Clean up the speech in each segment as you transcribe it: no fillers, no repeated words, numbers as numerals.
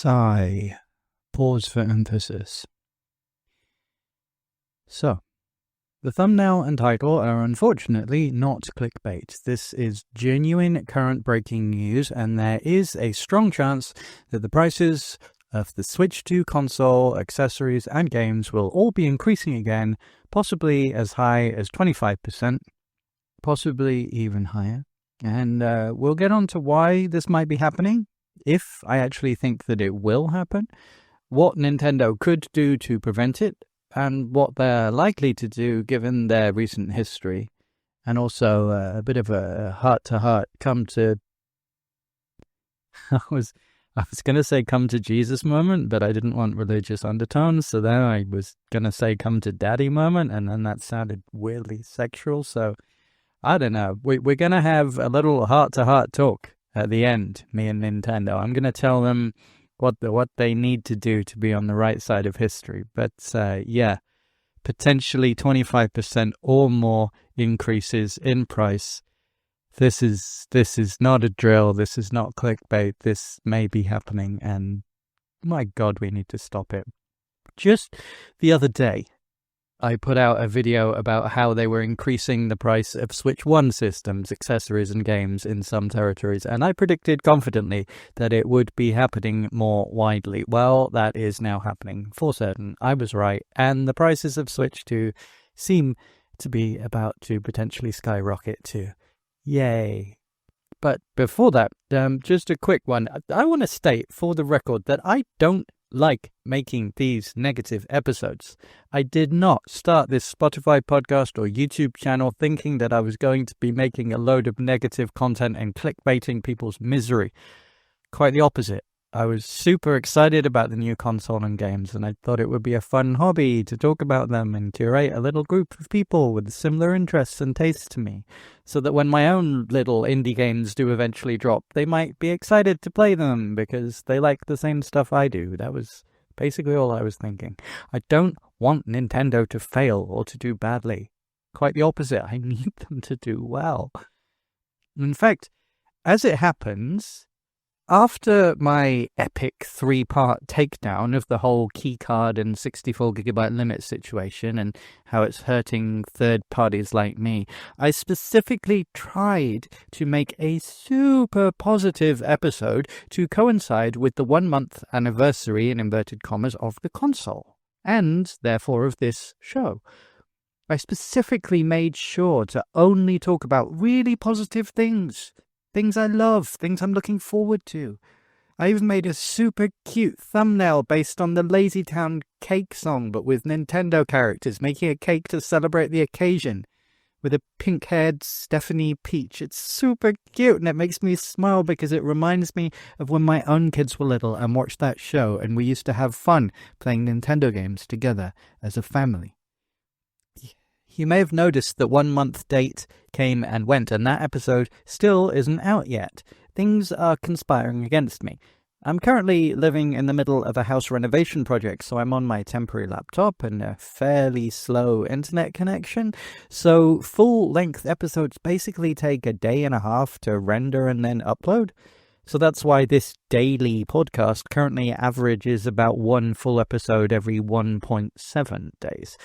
Sigh. Pause for emphasis. So, the thumbnail and title are unfortunately not clickbait. This is genuine current breaking news, and there is a strong chance that the prices of the Switch 2 console, accessories, and games will all be increasing again, possibly as high as 25%, possibly even higher. And we'll get on to why this might be happening, if I actually think that it will happen, what Nintendo could do to prevent it, and what they're likely to do given their recent history, and also a bit of a heart-to-heart come to... I was going to say come to Jesus moment, but I didn't want religious undertones, so then I was going to say come to daddy moment, and then that sounded weirdly sexual, so I don't know. We're going to have a little heart-to-heart talk at the end, me and Nintendo. I'm going to tell them what they need to do to be on the right side of history. But yeah, potentially 25% or more increases in price. This is not a drill. This is not clickbait. This may be happening, and my God, we need to stop it. Just the other day, I put out a video about how they were increasing the price of Switch 1 systems, accessories, and games in some territories, and I predicted confidently that it would be happening more widely. Well, that is now happening for certain. I was right, and the prices of Switch 2 seem to be about to potentially skyrocket too. Yay. But before that, just a quick one. I want to state for the record that I don't like making these negative episodes. I did not start this Spotify podcast or YouTube channel thinking that I was going to be making a load of negative content and clickbaiting people's misery. Quite the opposite. I was super excited about the new console and games, and I thought it would be a fun hobby to talk about them and curate a little group of people with similar interests and tastes to me, so that when my own little indie games do eventually drop, they might be excited to play them because they like the same stuff I do. That was basically all I was thinking. I don't want Nintendo to fail or to do badly. Quite the opposite. I need them to do well. In fact, as it happens, after my epic 3-part takedown of the whole keycard and 64GB limit situation and how it's hurting third parties like me, I specifically tried to make a super positive episode to coincide with the 1-month anniversary, in inverted commas, of the console, and therefore of this show. I specifically made sure to only talk about really positive things. Things I love, things I'm looking forward to. I even made a super cute thumbnail based on the Lazy Town cake song, but with Nintendo characters making a cake to celebrate the occasion, with a pink-haired Stephanie Peach. It's super cute, and it makes me smile because it reminds me of when my own kids were little and watched that show, and we used to have fun playing Nintendo games together as a family. You may have noticed that 1-month date came and went, and that episode still isn't out yet. Things are conspiring against me. I'm currently living in the middle of a house renovation project, so I'm on my temporary laptop and a fairly slow internet connection. So full-length episodes basically take a day and a half to render and then upload. So that's why this daily podcast currently averages about one full episode every 1.7 days.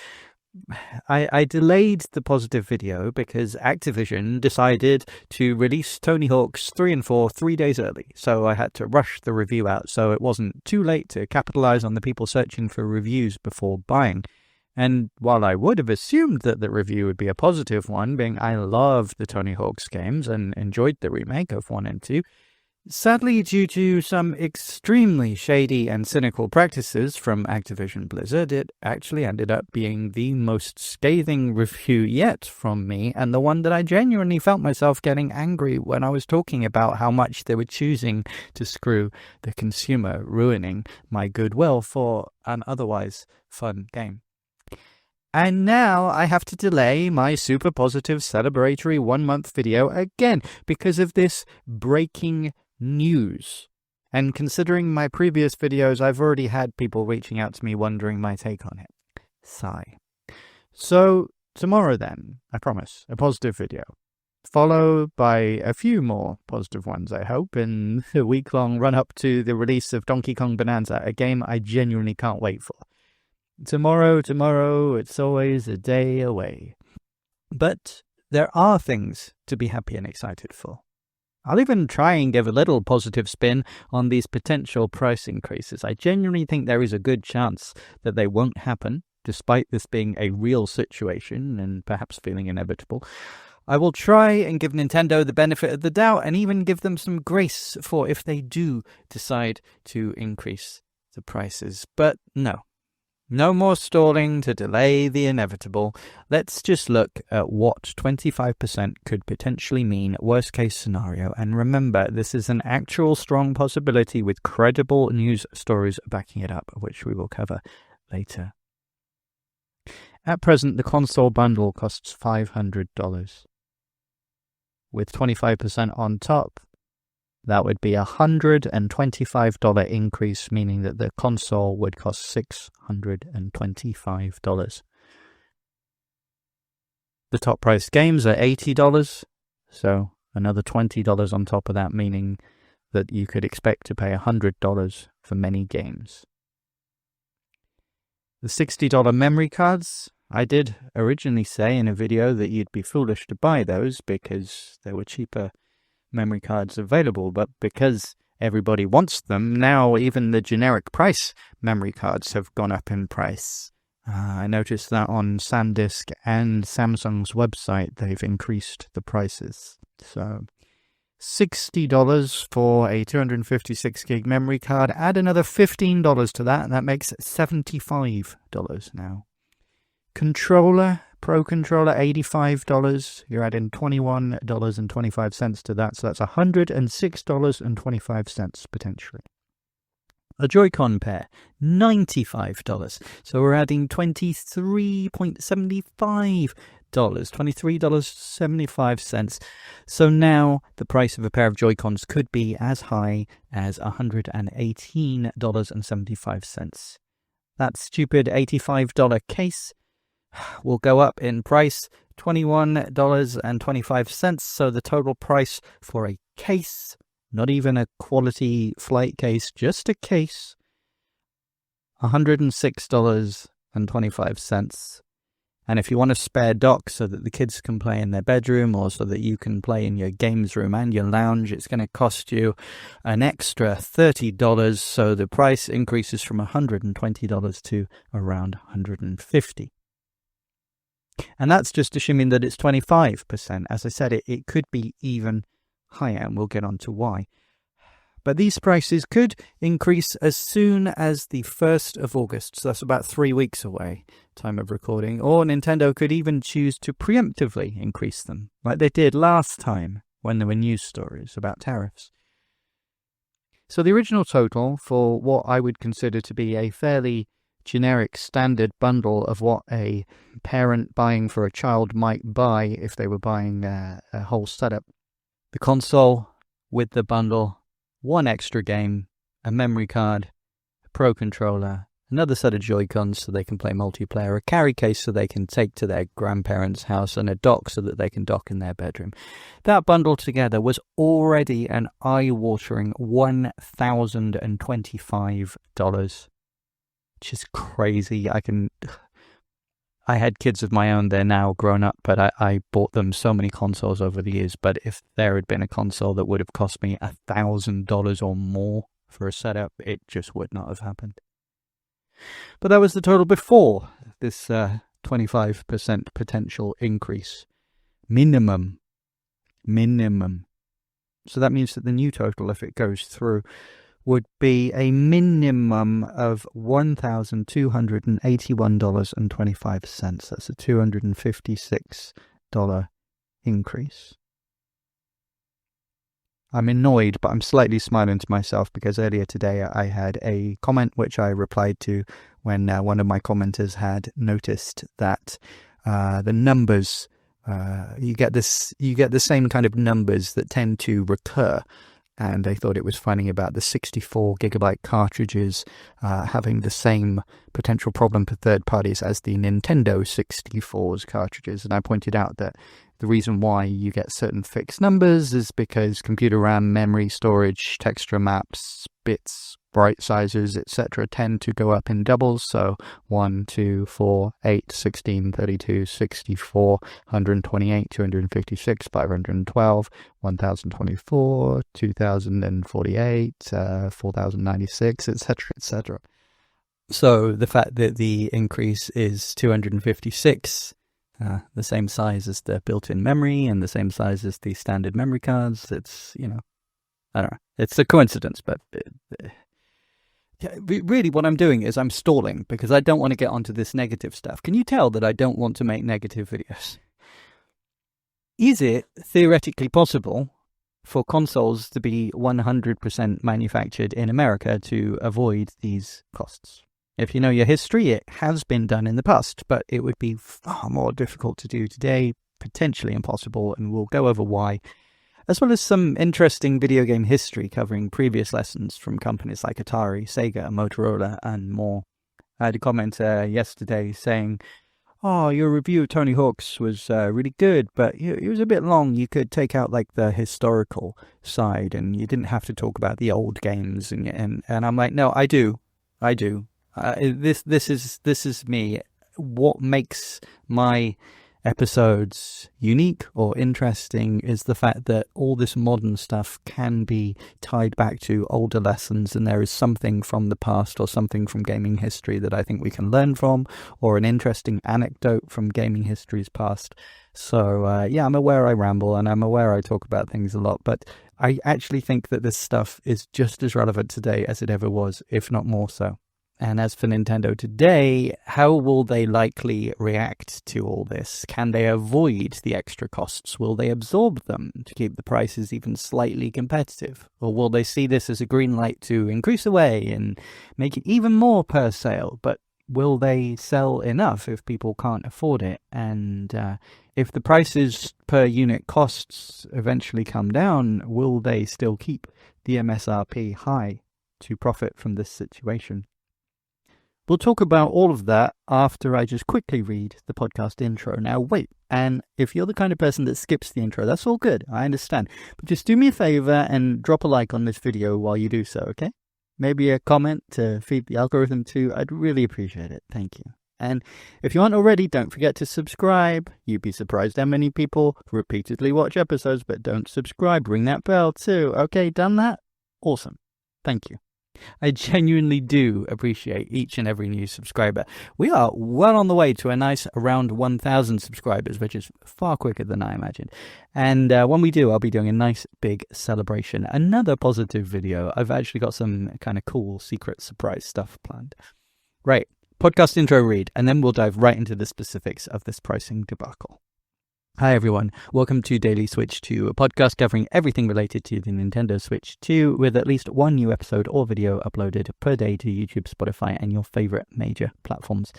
I delayed the positive video because Activision decided to release Tony Hawk's 3 and 4 3 days early, so I had to rush the review out so it wasn't too late to capitalize on the people searching for reviews before buying. And while I would have assumed that the review would be a positive one, being I love the Tony Hawk's games and enjoyed the remake of 1 and 2, sadly, due to some extremely shady and cynical practices from Activision Blizzard, it actually ended up being the most scathing review yet from me, and the one that I genuinely felt myself getting angry when I was talking about how much they were choosing to screw the consumer, ruining my goodwill for an otherwise fun game. And now I have to delay my super positive celebratory 1-month video again because of this breaking news. And considering my previous videos, I've already had people reaching out to me wondering my take on it. Sigh. So tomorrow then, I promise, a positive video. followed by a few more positive ones, I hope, in the week-long run-up to the release of Donkey Kong Bonanza, a game I genuinely can't wait for. Tomorrow, it's always a day away. But there are things to be happy and excited for. I'll even try and give a little positive spin on these potential price increases. I genuinely think there is a good chance that they won't happen, despite this being a real situation and perhaps feeling inevitable. I will try and give Nintendo the benefit of the doubt and even give them some grace for if they do decide to increase the prices. But no more stalling to delay the inevitable. Let's just look at what 25% could potentially mean, worst case scenario. And remember, this is an actual strong possibility with credible news stories backing it up, which we will cover later. At present, the console bundle costs $500. With 25% on top, that would be a $125 increase, meaning that the console would cost $625. The top priced games are $80, so another $20 on top of that, meaning that you could expect to pay $100 for many games. The $60 memory cards, I did originally say in a video that you'd be foolish to buy those because there were cheaper memory cards available, but because everybody wants them, now even the generic price memory cards have gone up in price. I noticed that on SanDisk and Samsung's website, they've increased the prices. So $60 for a 256 gig memory card, add another $15 to that, and that makes $75 now. Controller, Pro Controller, $85. You're adding $21.25 to that, so that's $106.25 potentially. A Joy-Con pair, $95. So we're adding $23.75. $23.75. So now the price of a pair of Joy-Cons could be as high as $118.75. That stupid $85 case will go up in price, $21.25. So the total price for a case, not even a quality flight case, just a case, $106.25. And if you want a spare dock so that the kids can play in their bedroom or so that you can play in your games room and your lounge, it's going to cost you an extra $30. So the price increases from $120 to around $150. And that's just assuming that it's 25%. As I said, it could be even higher, and we'll get on to why. But these prices could increase as soon as the 1st of August, so that's about 3 weeks away, time of recording, or Nintendo could even choose to preemptively increase them, like they did last time when there were news stories about tariffs. So the original total for what I would consider to be a fairly generic standard bundle of what a parent buying for a child might buy if they were buying a whole setup. The console with the bundle, one extra game, a memory card, a Pro Controller, another set of Joy-Cons so they can play multiplayer, a carry case so they can take to their grandparents' house, and a dock so that they can dock in their bedroom. That bundle together was already an eye-watering $1,025. Which is crazy. I had kids of my own, they're now grown up, but I bought them so many consoles over the years. But if there had been a console that would have cost me $1,000 or more for a setup, it just would not have happened. But that was the total before this 25% potential increase. Minimum. So that means that the new total, if it goes through, would be a minimum of $1,281.25. That's a $256 increase. I'm annoyed, but I'm slightly smiling to myself because earlier today I had a comment which I replied to when one of my commenters had noticed that the numbers, you get the same kind of numbers that tend to recur. And they thought it was funny about the 64 gigabyte cartridges having the same potential problem for third parties as the Nintendo 64's cartridges. And I pointed out that The reason why you get certain fixed numbers is because computer RAM, memory, storage, texture maps, bits, byte sizes, etc. tend to go up in doubles. So 1, 2, 4, 8, 16, 32, 64, 128, 256, 512, 1024, 2048, 4096, etc., etc. So the fact that the increase is 256, the same size as the built-in memory and the same size as the standard memory cards, it's, I don't know, it's a coincidence, but really what I'm doing is I'm stalling because I don't want to get onto this negative stuff. Can you tell that I don't want to make negative videos? Is it theoretically possible for consoles to be 100% manufactured in America to avoid these costs? If you know your history, it has been done in the past, but it would be far more difficult to do today, potentially impossible, and we'll go over why, as well as some interesting video game history covering previous lessons from companies like Atari, Sega, Motorola, and more. I had a commenter yesterday saying, "Oh, your review of Tony Hawk's was really good, but it was a bit long. You could take out like the historical side, and you didn't have to talk about the old games." And I'm like, no, I do. This is me. What makes my episodes unique or interesting is the fact that all this modern stuff can be tied back to older lessons, and there is something from the past or something from gaming history that I think we can learn from, or an interesting anecdote from gaming history's past. So yeah, I'm aware I ramble and I'm aware I talk about things a lot, but I actually think that this stuff is just as relevant today as it ever was, if not more so. And as for Nintendo today, how will they likely react to all this? Can they avoid the extra costs? Will they absorb them to keep the prices even slightly competitive? Or will they see this as a green light to increase away and make it even more per sale? But will they sell enough if people can't afford it? And if the prices per unit costs eventually come down, will they still keep the MSRP high to profit from this situation? We'll talk about all of that after I just quickly read the podcast intro. Now, wait, and if you're the kind of person that skips the intro, that's all good. I understand. But just do me a favor and drop a like on this video while you do so, okay? Maybe a comment to feed the algorithm too. I'd really appreciate it. Thank you. And if you aren't already, don't forget to subscribe. You'd be surprised how many people repeatedly watch episodes but don't subscribe. Ring that bell too. Okay, done that? Awesome. Thank you. I genuinely do appreciate each and every new subscriber. We are well on the way to a nice around 1,000 subscribers, which is far quicker than I imagined. And when we do, I'll be doing a nice big celebration. Another positive video. I've actually got some kind of cool secret surprise stuff planned. Right, podcast intro read, and then we'll dive right into the specifics of this pricing debacle. Hi everyone, welcome to Daily Switch 2, a podcast covering everything related to the Nintendo Switch 2, with at least one new episode or video uploaded per day to YouTube, Spotify, and your favorite major platforms.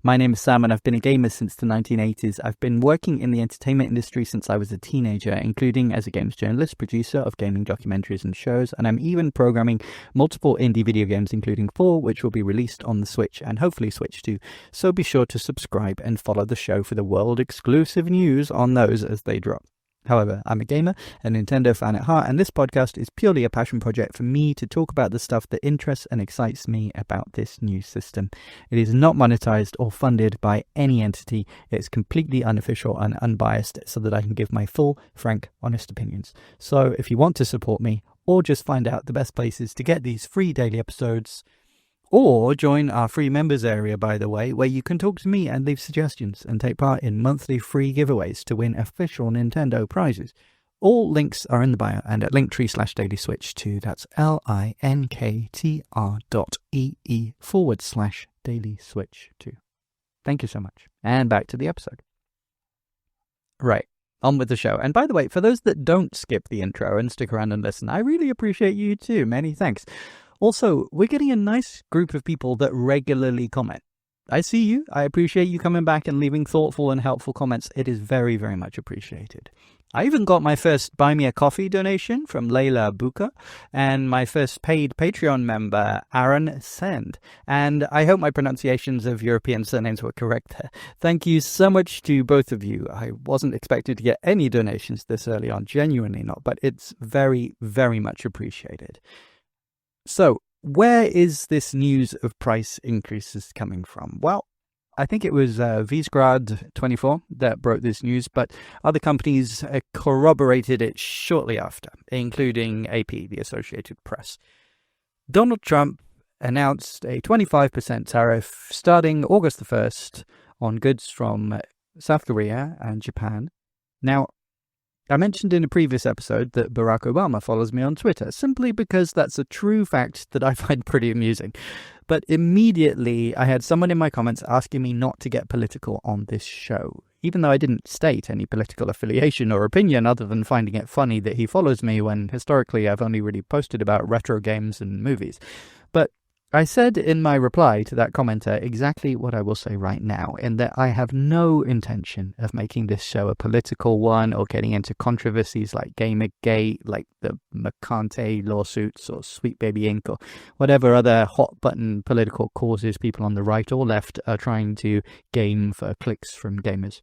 My name is Sam and I've been a gamer since the 1980s. I've been working in the entertainment industry since I was a teenager, including as a games journalist, producer of gaming documentaries and shows, and I'm even programming multiple indie video games, including 4, which will be released on the Switch and hopefully Switch 2. So be sure to subscribe and follow the show for the world-exclusive news on those as they drop. However, I'm a gamer, a Nintendo fan at heart, and this podcast is purely a passion project for me to talk about the stuff that interests and excites me about this new system. It is not monetized or funded by any entity. It's completely unofficial and unbiased so that I can give my full, frank, honest opinions. So if you want to support me, or just find out the best places to get these free daily episodes, or join our free members area, by the way, where you can talk to me and leave suggestions and take part in monthly free giveaways to win official Nintendo prizes. All links are in the bio and at linktree/dailyswitch2. That's linktr.ee/dailyswitch2. Thank you so much. And back to the episode. Right. On with the show. And by the way, for those that don't skip the intro and stick around and listen, I really appreciate you too. Many thanks. Also, we're getting a nice group of people that regularly comment. I see you. I appreciate you coming back and leaving thoughtful and helpful comments. It is very, very much appreciated. I even got my first Buy Me a Coffee donation from Leila Buka and my first paid Patreon member, Aaron Send. And I hope my pronunciations of European surnames were correct there. Thank you so much to both of you. I wasn't expected to get any donations this early on, genuinely not, but it's very, very much appreciated. So, where is this news of price increases coming from? Well, I think it was Visegrad24 that broke this news, but other companies corroborated it shortly after, including AP, the Associated Press. Donald Trump announced a 25% tariff starting August the 1st on goods from South Korea and Japan. Now, I mentioned in a previous episode that Barack Obama follows me on Twitter, simply because that's a true fact that I find pretty amusing. But immediately I had someone in my comments asking me not to get political on this show, even though I didn't state any political affiliation or opinion other than finding it funny that he follows me when historically I've only really posted about retro games and movies. But I said in my reply to that commenter exactly what I will say right now, in that I have no intention of making this show a political one or getting into controversies like Gamergate, like the McCarthy lawsuits or Sweet Baby Inc. or whatever other hot-button political causes people on the right or left are trying to game for clicks from gamers.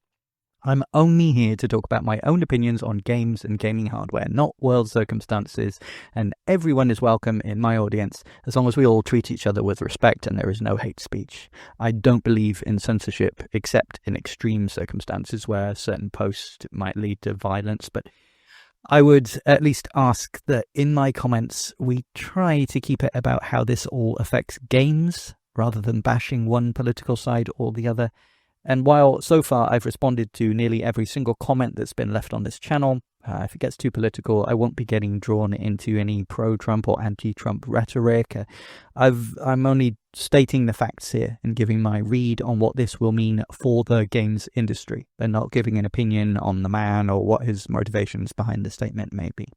I'm only here to talk about my own opinions on games and gaming hardware, not world circumstances, and everyone is welcome in my audience as long as we all treat each other with respect and there is no hate speech. I don't believe in censorship except in extreme circumstances where certain posts might lead to violence, but I would at least ask that in my comments we try to keep it about how this all affects games rather than bashing one political side or the other. And while so far I've responded to nearly every single comment that's been left on this channel, if it gets too political, I won't be getting drawn into any pro-Trump or anti-Trump rhetoric. I'm only stating the facts here and giving my read on what this will mean for the games industry. They're not giving an opinion on the man or what his motivations behind the statement may be.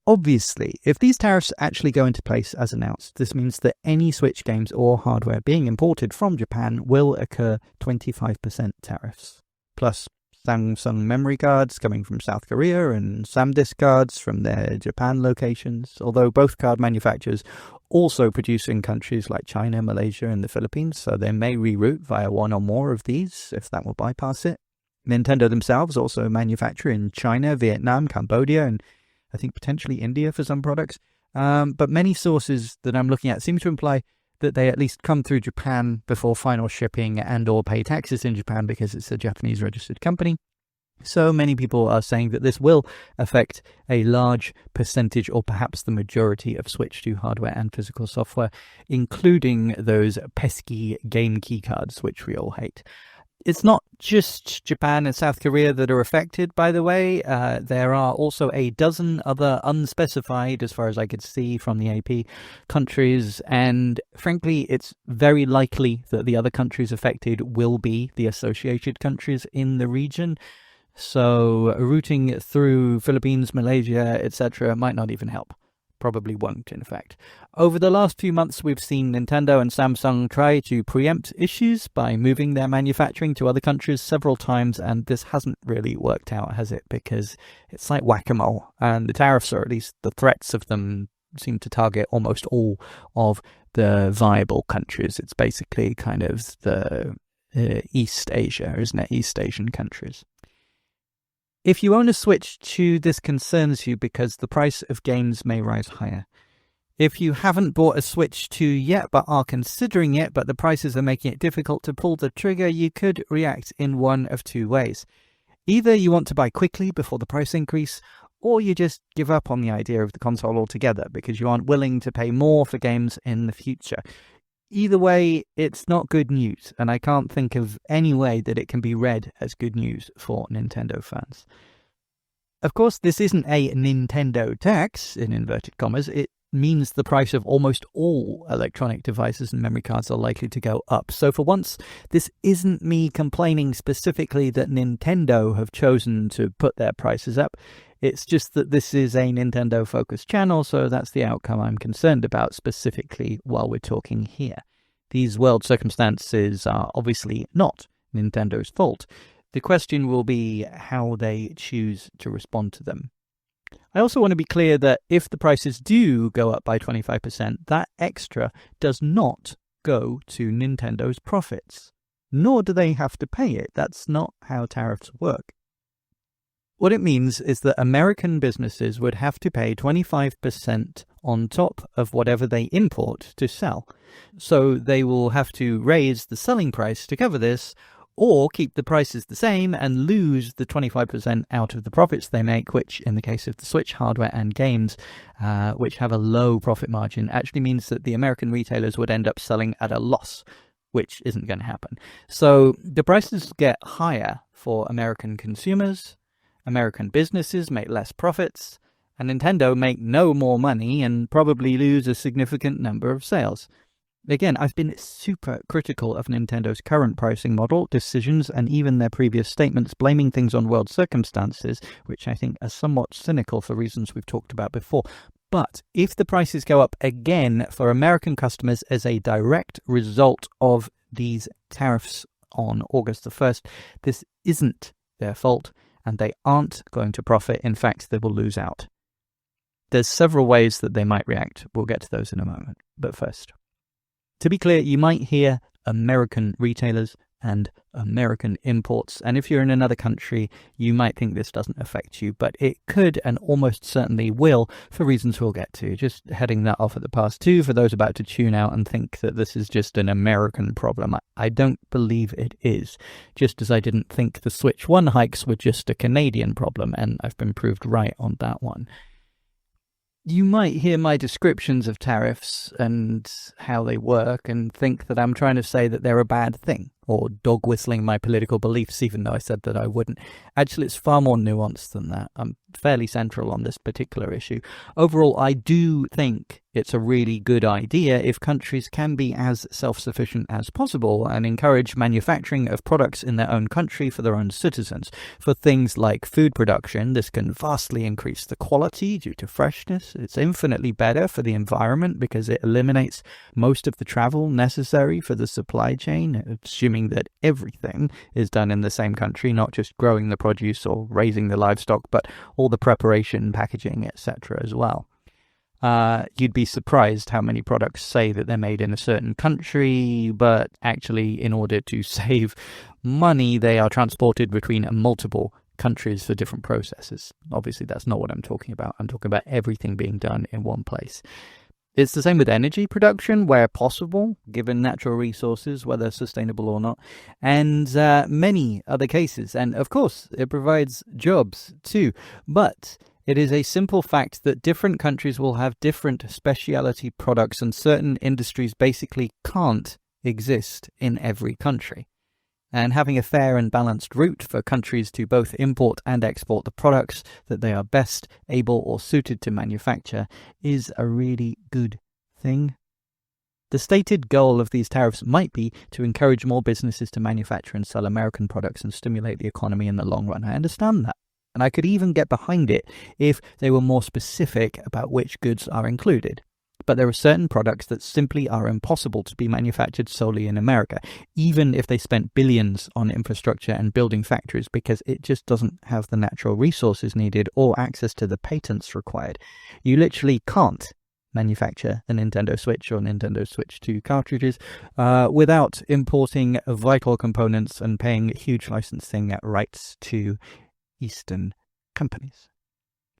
Obviously, if these tariffs actually go into place as announced, this means that any Switch games or hardware being imported from Japan will incur 25% tariffs, plus Samsung memory cards coming from South Korea and SanDisk cards from their Japan locations, although both card manufacturers also produce in countries like China, Malaysia and the Philippines, so they may reroute via one or more of these if that will bypass it. Nintendo themselves also manufacture in China, Vietnam, Cambodia and I think potentially India for some products. But many sources that I'm looking at seem to imply that they at least come through Japan before final shipping and or pay taxes in Japan because it's a Japanese registered company. So many people are saying that this will affect a large percentage or perhaps the majority of Switch 2 hardware and physical software, including those pesky game keycards, which we all hate. It's not just Japan and South Korea that are affected, by the way. There are also a dozen other unspecified, as far as I could see from the AP, countries. And frankly, it's very likely that the other countries affected will be the associated countries in the region. So routing through Philippines, Malaysia, etc. might not even help. Probably won't, in fact. Over the last few months, we've seen Nintendo and Samsung try to preempt issues by moving their manufacturing to other countries several times, and this hasn't really worked out, has it? Because it's like whack-a-mole, and the tariffs, or at least the threats of them, seem to target almost all of the viable countries. It's basically kind of the East Asia, isn't it? East Asian countries. If you own a Switch 2, this concerns you because the price of games may rise higher. If you haven't bought a Switch 2 yet but are considering it, but the prices are making it difficult to pull the trigger, you could react in one of two ways. Either you want to buy quickly before the price increase, or you just give up on the idea of the console altogether because you aren't willing to pay more for games in the future. Either way, it's not good news, and I can't think of any way that it can be read as good news for Nintendo fans. Of course, this isn't a Nintendo tax, in inverted commas. It means the price of almost all electronic devices and memory cards are likely to go up. So for once, this isn't me complaining specifically that Nintendo have chosen to put their prices up. It's just that this is a Nintendo-focused channel, so that's the outcome I'm concerned about specifically while we're talking here. These world circumstances are obviously not Nintendo's fault. The question will be how they choose to respond to them. I also want to be clear that if the prices do go up by 25%, that extra does not go to Nintendo's profits, nor do they have to pay it. That's not how tariffs work. What it means is that American businesses would have to pay 25% on top of whatever they import to sell. So they will have to raise the selling price to cover this, or keep the prices the same and lose the 25% out of the profits they make, which in the case of the Switch hardware and games, which have a low profit margin, actually means that the American retailers would end up selling at a loss, which isn't going to happen. So the prices get higher for American consumers, American businesses make less profits, and Nintendo make no more money and probably lose a significant number of sales. Again, I've been super critical of Nintendo's current pricing model, decisions, and even their previous statements blaming things on world circumstances, which I think are somewhat cynical for reasons we've talked about before. But if the prices go up again for American customers as a direct result of these tariffs on August the 1st, this isn't their fault, and they aren't going to profit. In fact, they will lose out. There's several ways that they might react. We'll get to those in a moment. But first, to be clear, you might hear American retailers and American imports, and if you're in another country, you might think this doesn't affect you, but it could and almost certainly will for reasons we'll get to. Just heading that off at the pass too, for those about to tune out and think that this is just an American problem. I don't believe it is, just as I didn't think the Switch 1 hikes were just a Canadian problem, and I've been proved right on that one. You might hear my descriptions of tariffs and how they work and think that I'm trying to say that they're a bad thing, or dog whistling my political beliefs, even though I said that I wouldn't. Actually, it's far more nuanced than that. I'm fairly central on this particular issue. Overall, I do think it's a really good idea if countries can be as self-sufficient as possible and encourage manufacturing of products in their own country for their own citizens. For things like food production, this can vastly increase the quality due to freshness. It's infinitely better for the environment because it eliminates most of the travel necessary for the supply chain, assuming that everything is done in the same country, not just growing the produce or raising the livestock, but all the preparation, packaging, etc. as well. You'd be surprised how many products say that they're made in a certain country, but actually, in order to save money, they are transported between multiple countries for different processes. Obviously, that's not what I'm talking about. I'm talking about everything being done in one place. It's the same with energy production, where possible, given natural resources, whether sustainable or not, and many other cases. And of course, it provides jobs too. But it is a simple fact that different countries will have different specialty products, and certain industries basically can't exist in every country. And having a fair and balanced route for countries to both import and export the products that they are best able or suited to manufacture is a really good thing. The stated goal of these tariffs might be to encourage more businesses to manufacture and sell American products and stimulate the economy in the long run. I understand that. And I could even get behind it if they were more specific about which goods are included. But there are certain products that simply are impossible to be manufactured solely in America, even if they spent billions on infrastructure and building factories, because it just doesn't have the natural resources needed or access to the patents required. You literally can't manufacture a Nintendo Switch or Nintendo Switch 2 cartridges without importing vital components and paying huge licensing rights to Eastern companies.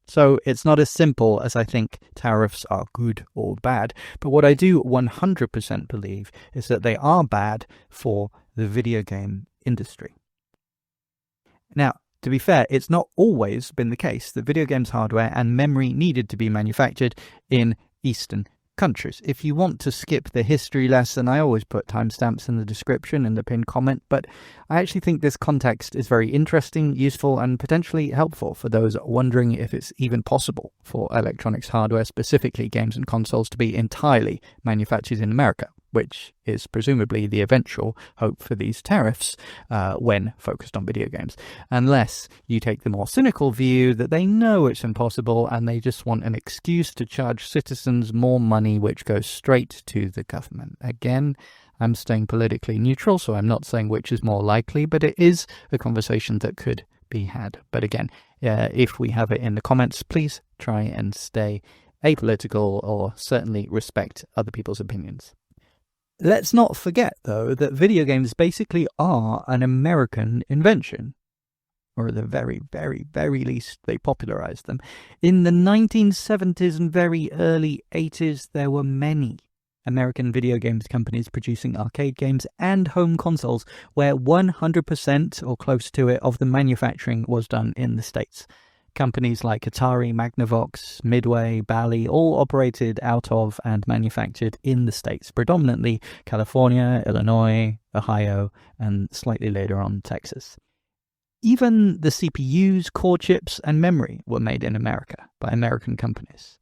So it's not as simple as I think tariffs are good or bad, but what I do 100% believe is that they are bad for the video game industry. Now, to be fair, it's not always been the case that video games hardware and memory needed to be manufactured in Eastern countries. If you want to skip the history lesson, I always put timestamps in the description and the pinned comment, but I actually think this context is very interesting, useful, and potentially helpful for those wondering if it's even possible for electronics hardware, specifically games and consoles, to be entirely manufactured in America, which is presumably the eventual hope for these tariffs when focused on video games. Unless you take the more cynical view that they know it's impossible and they just want an excuse to charge citizens more money, which goes straight to the government. Again, I'm staying politically neutral, so I'm not saying which is more likely, but it is a conversation that could be had. But again, if we have it in the comments, please try and stay apolitical or certainly respect other people's opinions. Let's not forget, though, that video games basically are an American invention. Or at the very, very, very least, they popularized them. In the 1970s and very early 80s, there were many American video games companies producing arcade games and home consoles where 100% or close to it of the manufacturing was done in the States. Companies like Atari, Magnavox, Midway, Bally all operated out of and manufactured in the States, predominantly California, Illinois, Ohio, and slightly later on Texas. Even the CPUs, core chips, and memory were made in America by American companies.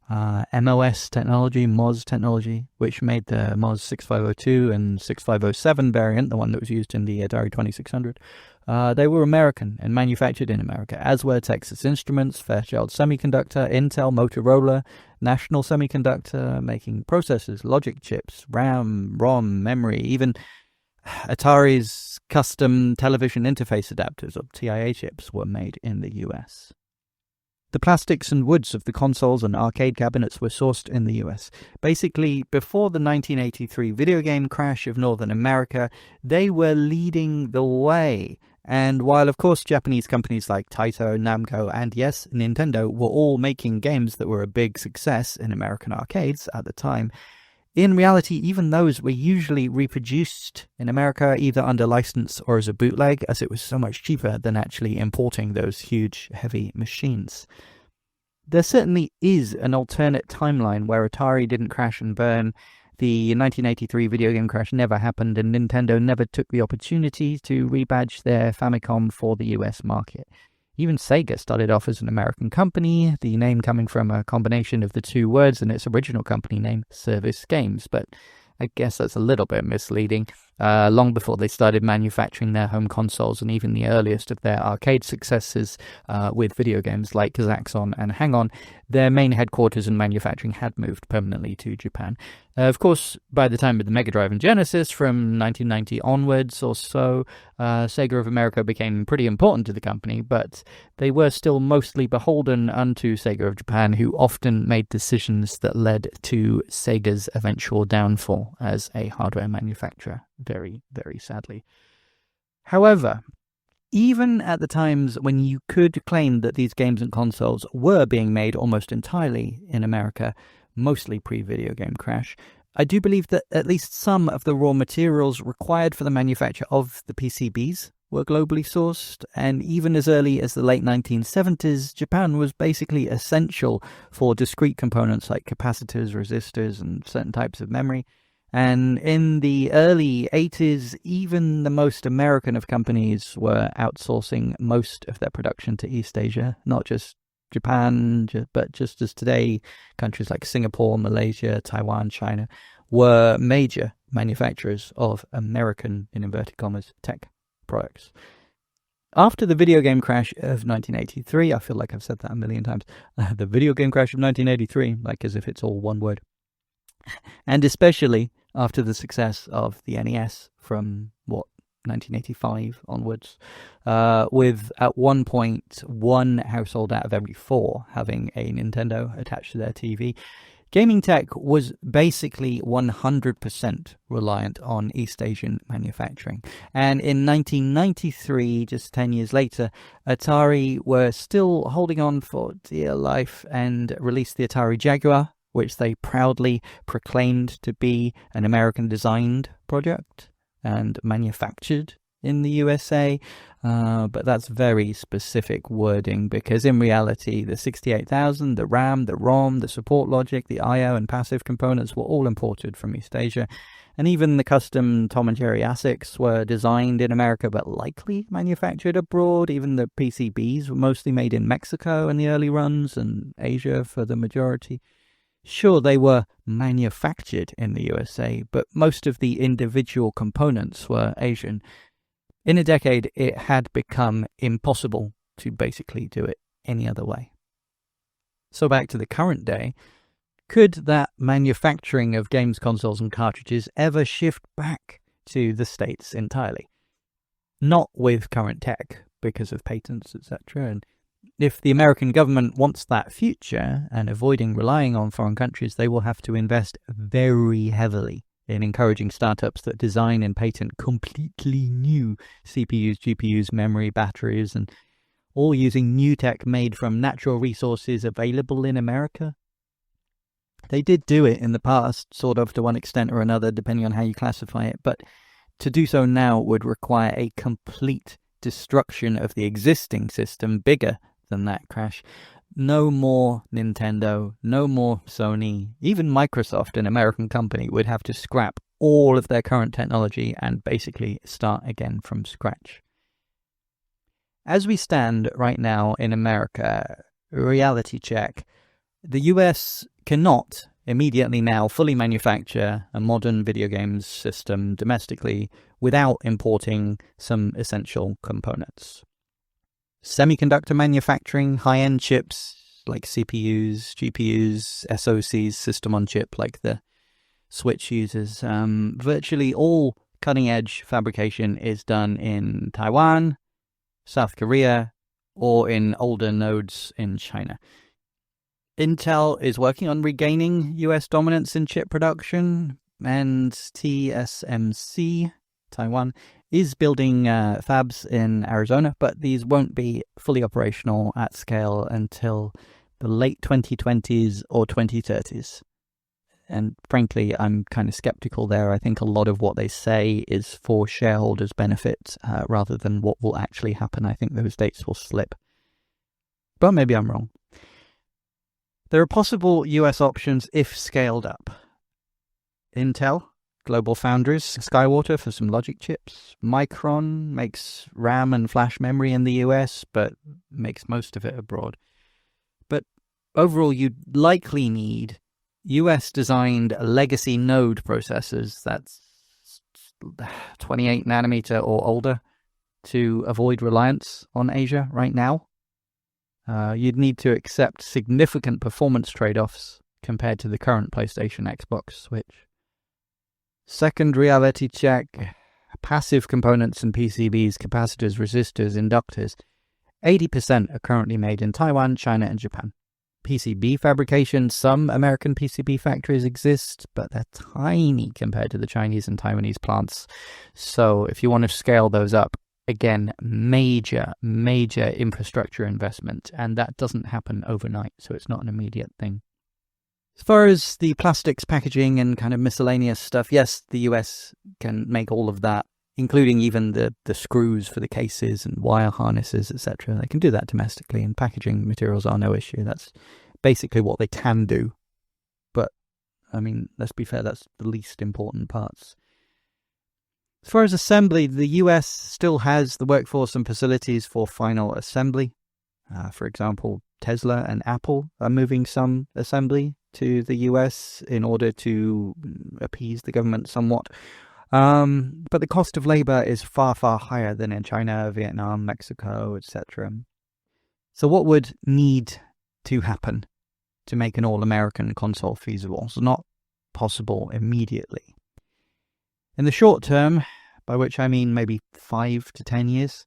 MOS technology, MOS technology, which made the MOS 6502 and 6507 variant, the one that was used in the Atari 2600, they were American and manufactured in America, as were Texas Instruments, Fairchild Semiconductor, Intel, Motorola, National Semiconductor, making processors, logic chips, RAM, ROM, memory, even Atari's custom television interface adapters, or TIA chips, were made in the US. The plastics and woods of the consoles and arcade cabinets were sourced in the US. Basically, before the 1983 video game crash of Northern America, they were leading the way. And while, of course, Japanese companies like Taito, Namco, and yes, Nintendo were all making games that were a big success in American arcades at the time, in reality, even those were usually reproduced in America either under license or as a bootleg, as it was so much cheaper than actually importing those huge, heavy machines. There certainly is an alternate timeline where Atari didn't crash and burn. The 1983 video game crash never happened, and Nintendo never took the opportunity to rebadge their Famicom for the US market. Even Sega started off as an American company, the name coming from a combination of the two words in its original company name, Service Games, but I guess that's a little bit misleading. Long before they started manufacturing their home consoles, and even the earliest of their arcade successes with video games like Zaxxon and Hang-On, their main headquarters and manufacturing had moved permanently to Japan. Of course, by the time of the Mega Drive and Genesis, from 1990 onwards or so, Sega of America became pretty important to the company, but they were still mostly beholden unto Sega of Japan, who often made decisions that led to Sega's eventual downfall as a hardware manufacturer, very, very sadly. However, even at the times when you could claim that these games and consoles were being made almost entirely in America, mostly pre-video game crash, I do believe that at least some of the raw materials required for the manufacture of the PCBs were globally sourced, and even as early as the late 1970s, Japan was basically essential for discrete components like capacitors, resistors, and certain types of memory. And in the early 80s, even the most American of companies were outsourcing most of their production to East Asia, not just Japan, but just as today, countries like Singapore, Malaysia, Taiwan, China were major manufacturers of American, in inverted commas, tech products. After the video game crash of 1983, I feel like I've said that a million times, the video game crash of 1983, like as if it's all one word, and especially after the success of the NES from, 1985 onwards, with at one point one household out of every four having a Nintendo attached to their TV. Gaming tech was basically 100% reliant on East Asian manufacturing. And in 1993, just 10 years later, Atari were still holding on for dear life and released the Atari Jaguar, which they proudly proclaimed to be an American-designed project and manufactured in the USA, but that's very specific wording, because in reality the 68,000, the RAM, the ROM, the support logic, the I/O and passive components were all imported from East Asia, and even the custom Tom and Jerry ASICs were designed in America but likely manufactured abroad. Even the PCBs were mostly made in Mexico in the early runs, and Asia for the majority. Sure, they were manufactured in the USA, but most of the individual components were Asian. In a decade, it had become impossible to basically do it any other way. So back to the current day, Could that manufacturing of games consoles and cartridges ever shift back to the States entirely? Not with current tech, because of patents, etc. And if the American government wants that future and avoiding relying on foreign countries, they will have to invest very heavily in encouraging startups that design and patent completely new CPUs, GPUs, memory, batteries, and all using new tech made from natural resources available in America. They did do it in the past, sort of, to one extent or another, depending on how you classify it, but to do so now would require a complete destruction of the existing system, bigger than that crash. No more Nintendo, no more Sony, even Microsoft, an American company, would have to scrap all of their current technology and basically start again from scratch. As we stand right now in America, reality check, the US cannot immediately now fully manufacture a modern video games system domestically without importing some essential components. Semiconductor manufacturing, high-end chips like CPUs, GPUs, SoCs, system on chip like the Switch uses. Virtually all cutting-edge fabrication is done in Taiwan, South Korea, or in older nodes in China. Intel is working on regaining US dominance in chip production, and TSMC, Taiwan, is building fabs in Arizona, but these won't be fully operational at scale until the late 2020s or 2030s. And frankly, I'm kind of skeptical there. I think a lot of what they say is for shareholders' benefit rather than what will actually happen. I think those dates will slip. But maybe I'm wrong. There are possible US options if scaled up. Intel, Global Foundries, Skywater for some logic chips. Micron makes RAM and flash memory in the US, but makes most of it abroad. But overall, you'd likely need US-designed legacy node processors, that's 28 nanometer or older, to avoid reliance on Asia right now. You'd need to accept significant performance trade-offs compared to the current PlayStation, Xbox, Switch. Second reality check, passive components and PCBs, capacitors, resistors, inductors. 80% are currently made in Taiwan, China, and Japan. PCB fabrication, some American PCB factories exist, but they're tiny compared to the Chinese and Taiwanese plants. So if you want to scale those up, again, major infrastructure investment, and that doesn't happen overnight, so it's not an immediate thing. As far as the plastics, packaging, and kind of miscellaneous stuff, yes, the US can make all of that, including even the screws for the cases and wire harnesses, etc. They can do that domestically, and packaging materials are no issue. That's basically what they can do. But, I mean, let's be fair, that's the least important parts. As far as assembly, the US still has the workforce and facilities for final assembly. For example, Tesla and Apple are moving some assembly to the US in order to appease the government somewhat. But the cost of labor is far higher than in China, Vietnam, Mexico, etc. So what would need to happen to make an all-American console feasible? It's not possible immediately. In the short term, by which I mean maybe 5 to 10 years,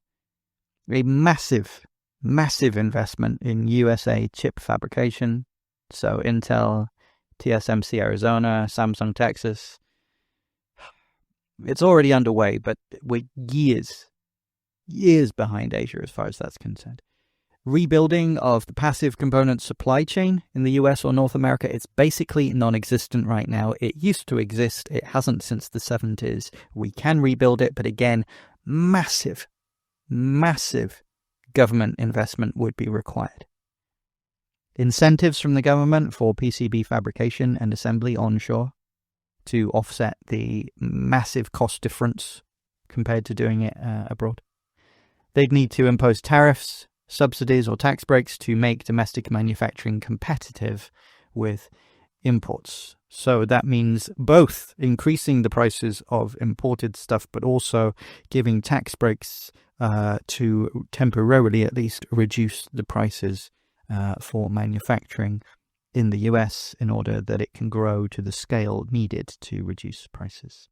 a massive investment in USA chip fabrication. So Intel, TSMC Arizona, Samsung Texas. It's already underway, but we're years behind Asia as far as that's concerned. Rebuilding of the passive component supply chain in the US or North America, it's basically non-existent right now. It used to exist. It hasn't since the 70s. We can rebuild it, but again, massive government investment would be required. Incentives from the government for PCB fabrication and assembly onshore to offset the massive cost difference compared to doing it abroad. They'd need to impose tariffs, subsidies or tax breaks to make domestic manufacturing competitive with imports. So that means both increasing the prices of imported stuff, but also giving tax breaks to temporarily at least reduce the prices for manufacturing in the US in order that it can grow to the scale needed to reduce prices.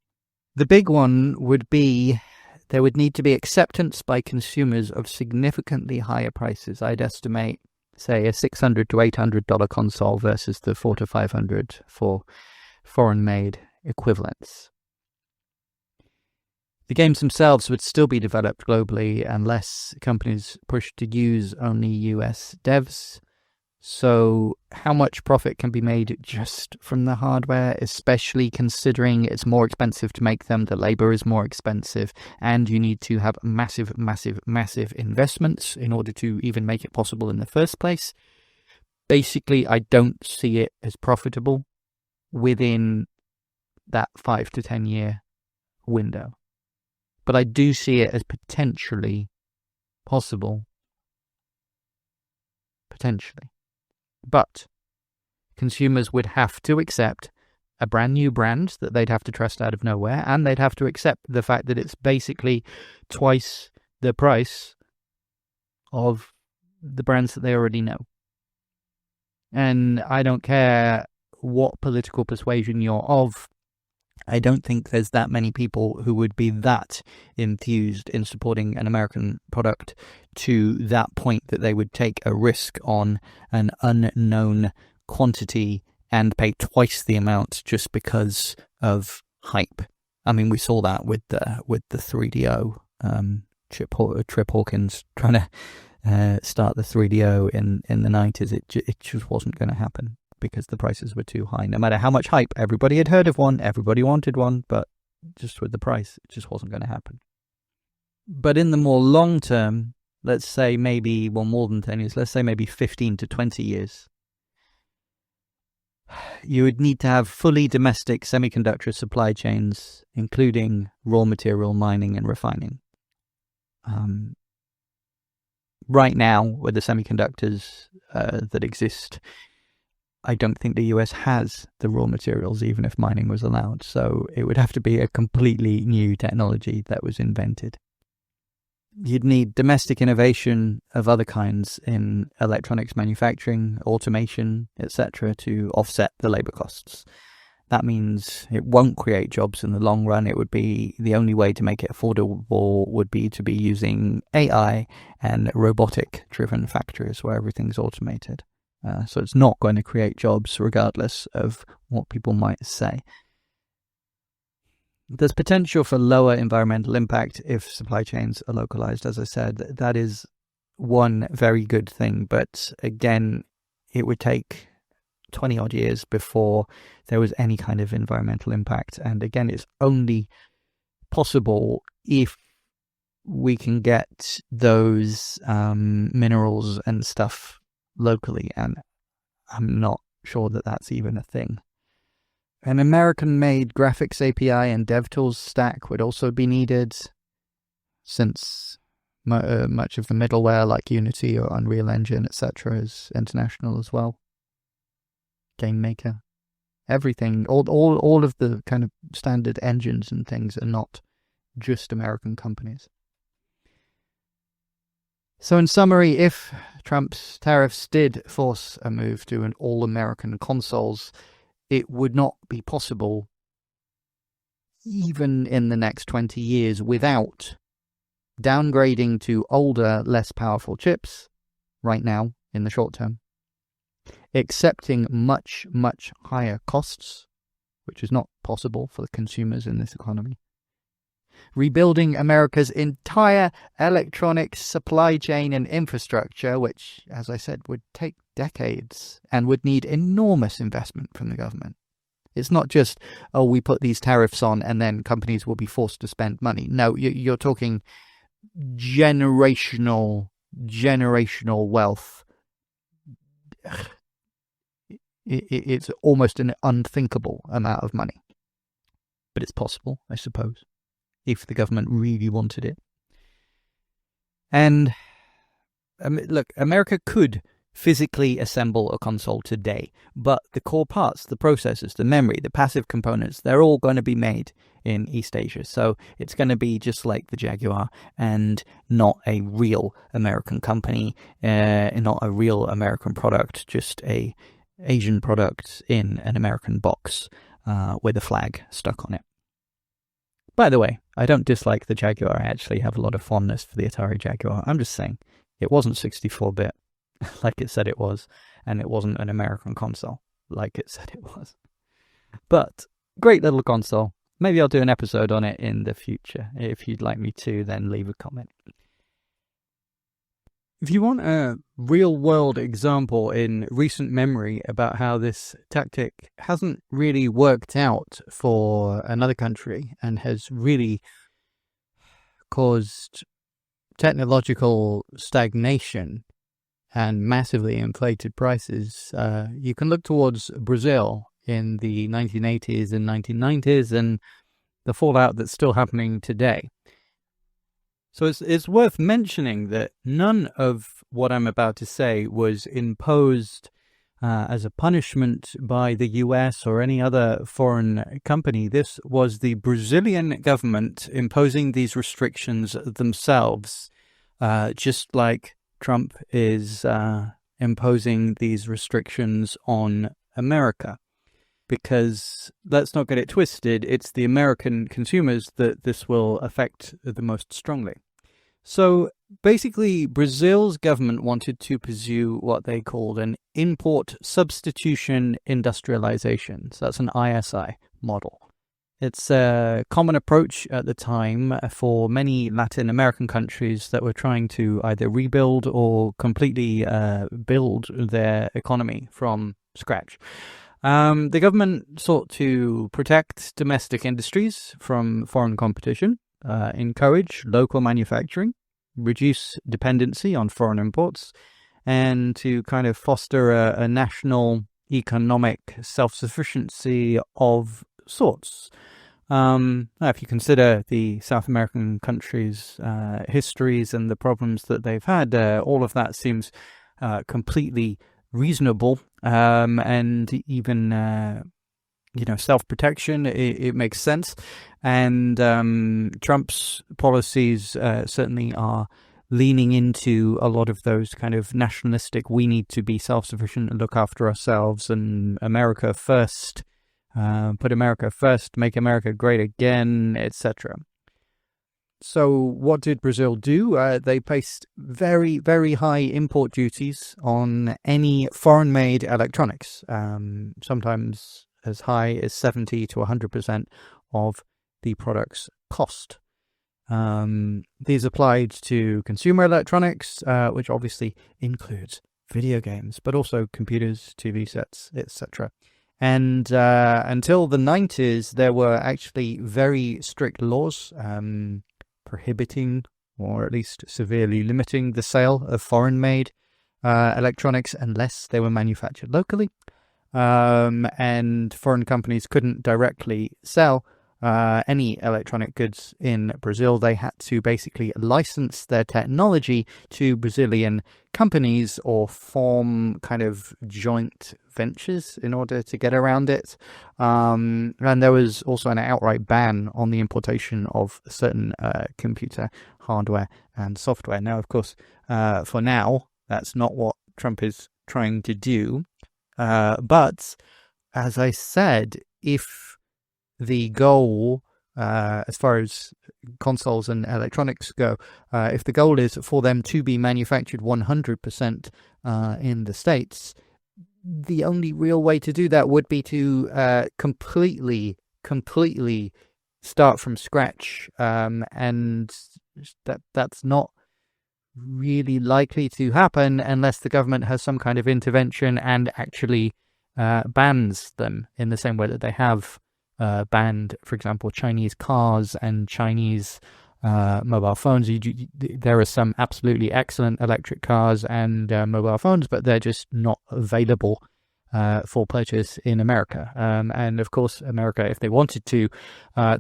The big one would be there would need to be acceptance by consumers of significantly higher prices. I'd estimate, say, a $600 to $800 console versus the $400 to $500 for foreign-made equivalents. The games themselves would still be developed globally unless companies push to use only US devs. So how much profit can be made just from the hardware, especially considering it's more expensive to make them, the labor is more expensive, and you need to have massive investments in order to even make it possible in the first place. Basically, I don't see it as profitable within that 5 to 10 year window. But I do see it as potentially possible. Potentially. But consumers would have to accept a brand new brand that they'd have to trust out of nowhere, and they'd have to accept the fact that it's basically twice the price of the brands that they already know. And I don't care what political persuasion you're of, I don't think there's that many people who would be that enthused in supporting an American product to that point that they would take a risk on an unknown quantity and pay twice the amount just because of hype. I mean, we saw that with the 3DO, Trip Hawkins trying to start the 3DO in the 90s. It just wasn't going to happen, because the prices were too high. No matter how much hype, everybody had heard of one, everybody wanted one, but just with the price, it just wasn't going to happen. But in the more long term, let's say maybe, well, more than 10 years, let's say maybe 15 to 20 years, you would need to have fully domestic semiconductor supply chains, including raw material mining and refining. Right now, with the semiconductors that exist, I don't think the US has the raw materials, even if mining was allowed. So it would have to be a completely new technology that was invented. You'd need domestic innovation of other kinds in electronics manufacturing, automation, etc. to offset the labor costs. That means it won't create jobs in the long run. It would be the only way to make it affordable would be to be using AI and robotic-driven factories where everything's automated. So it's not going to create jobs regardless of what people might say. There's potential for lower environmental impact if supply chains are localized. As I said, that is one very good thing. But again, it would take 20 odd years before there was any kind of environmental impact. And again, it's only possible if we can get those minerals and stuff locally, and I'm not sure that that's even a thing. An American-made graphics API and DevTools stack would also be needed, since much of the middleware like Unity or Unreal Engine, etc. is international as well. Game Maker, everything, all of the kind of standard engines and things are not just American companies. So in summary, if Trump's tariffs did force a move to an all-American consoles, it would not be possible even in the next 20 years without downgrading to older, less powerful chips right now in the short term, accepting much higher costs, which is not possible for the consumers in this economy, rebuilding America's entire electronics supply chain and infrastructure, which, as I said, would take decades and would need enormous investment from the government. It's not just, oh, we put these tariffs on and then companies will be forced to spend money. No, you're talking generational wealth. It's almost an unthinkable amount of money. But it's possible, I suppose, if the government really wanted it. And look, America could physically assemble a console today, but the core parts, the processors, the memory, the passive components, they're all going to be made in East Asia. So it's going to be just like the Jaguar and not a real American company, not a real American product, just a Asian product in an American box with a flag stuck on it. By the way, I don't dislike the Jaguar. I actually have a lot of fondness for the Atari Jaguar. I'm just saying, it wasn't 64-bit like it said it was, and it wasn't an American console like it said it was. But great little console. Maybe I'll do an episode on it in the future. If you'd like me to, then leave a comment. If you want a real-world example in recent memory about how this tactic hasn't really worked out for another country and has really caused technological stagnation and massively inflated prices, you can look towards Brazil in the 1980s and 1990s and the fallout that's still happening today. So it's worth mentioning that none of what I'm about to say was imposed as a punishment by the US or any other foreign company. This was the Brazilian government imposing these restrictions themselves, just like Trump is imposing these restrictions on America. Because, let's not get it twisted, it's the American consumers that this will affect the most strongly. So, basically, Brazil's government wanted to pursue what they called an import substitution industrialization. So that's an ISI model. It's a common approach at the time for many Latin American countries that were trying to either rebuild or completely build their economy from scratch. The government sought to protect domestic industries from foreign competition, encourage local manufacturing, reduce dependency on foreign imports, and to kind of foster a national economic self-sufficiency of sorts. If you consider the South American countries' histories and the problems that they've had, all of that seems completely reasonable, and even self-protection, it makes sense. And Trump's policies certainly are leaning into a lot of those kind of nationalistic, we need to be self-sufficient and look after ourselves, and America first, put America first, make America great again, etc. So what did Brazil do? They placed very, very high import duties on any foreign-made electronics, sometimes as high as 70 to 100% of the product's cost. These applied to consumer electronics, which obviously includes video games, but also computers, TV sets, etc. And until the 90s, there were actually very strict laws prohibiting, or at least severely limiting, the sale of foreign-made electronics unless they were manufactured locally. And foreign companies couldn't directly sell any electronic goods in Brazil. They had to basically license their technology to Brazilian companies or form kind of joint ventures in order to get around it. And there was also an outright ban on the importation of certain computer hardware and software. Now, of course, for now, that's not what Trump is trying to do. But as I said, if the goal, as far as consoles and electronics go, if the goal is for them to be manufactured 100% in the States, the only real way to do that would be to completely start from scratch, and that's not really likely to happen unless the government has some kind of intervention and actually bans them in the same way that they have banned, for example, Chinese cars and Chinese mobile phones. There are some absolutely excellent electric cars and mobile phones, but they're just not available for purchase in America. And of course, America, if they wanted to,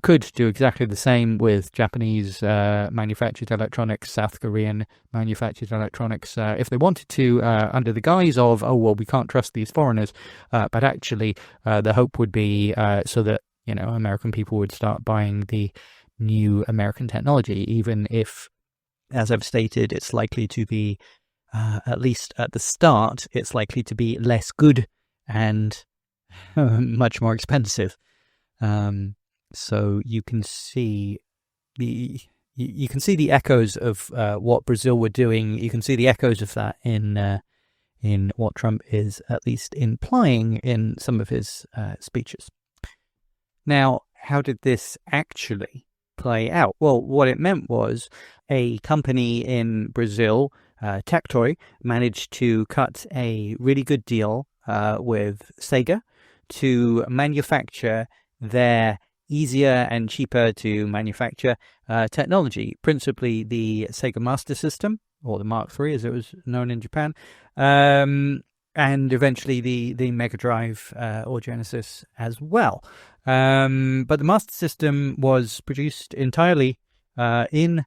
could do exactly the same with Japanese manufactured electronics, South Korean manufactured electronics, if they wanted to, under the guise of, oh, well, we can't trust these foreigners. But actually, the hope would be so that, American people would start buying the new American technology, even if, as I've stated, it's likely to be, at least at the start, it's likely to be less good and much more expensive. So you can see the echoes of what Brazil were doing. You can see the echoes of that in what Trump is at least implying in some of his speeches. Now, how did this actually play out? Well, what it meant was a company in Brazil, Tectoy, managed to cut a really good deal with Sega to manufacture their easier and cheaper to manufacture technology, principally the Sega Master System, or the Mark III as it was known in Japan, and eventually the Mega Drive or Genesis as well. But the Master System was produced entirely in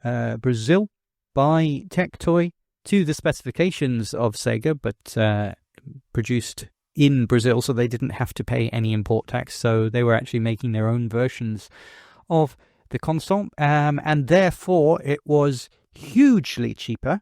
Brazil by Tectoy to the specifications of Sega, but produced in Brazil, so they didn't have to pay any import tax. So they were actually making their own versions of the console, and therefore it was hugely cheaper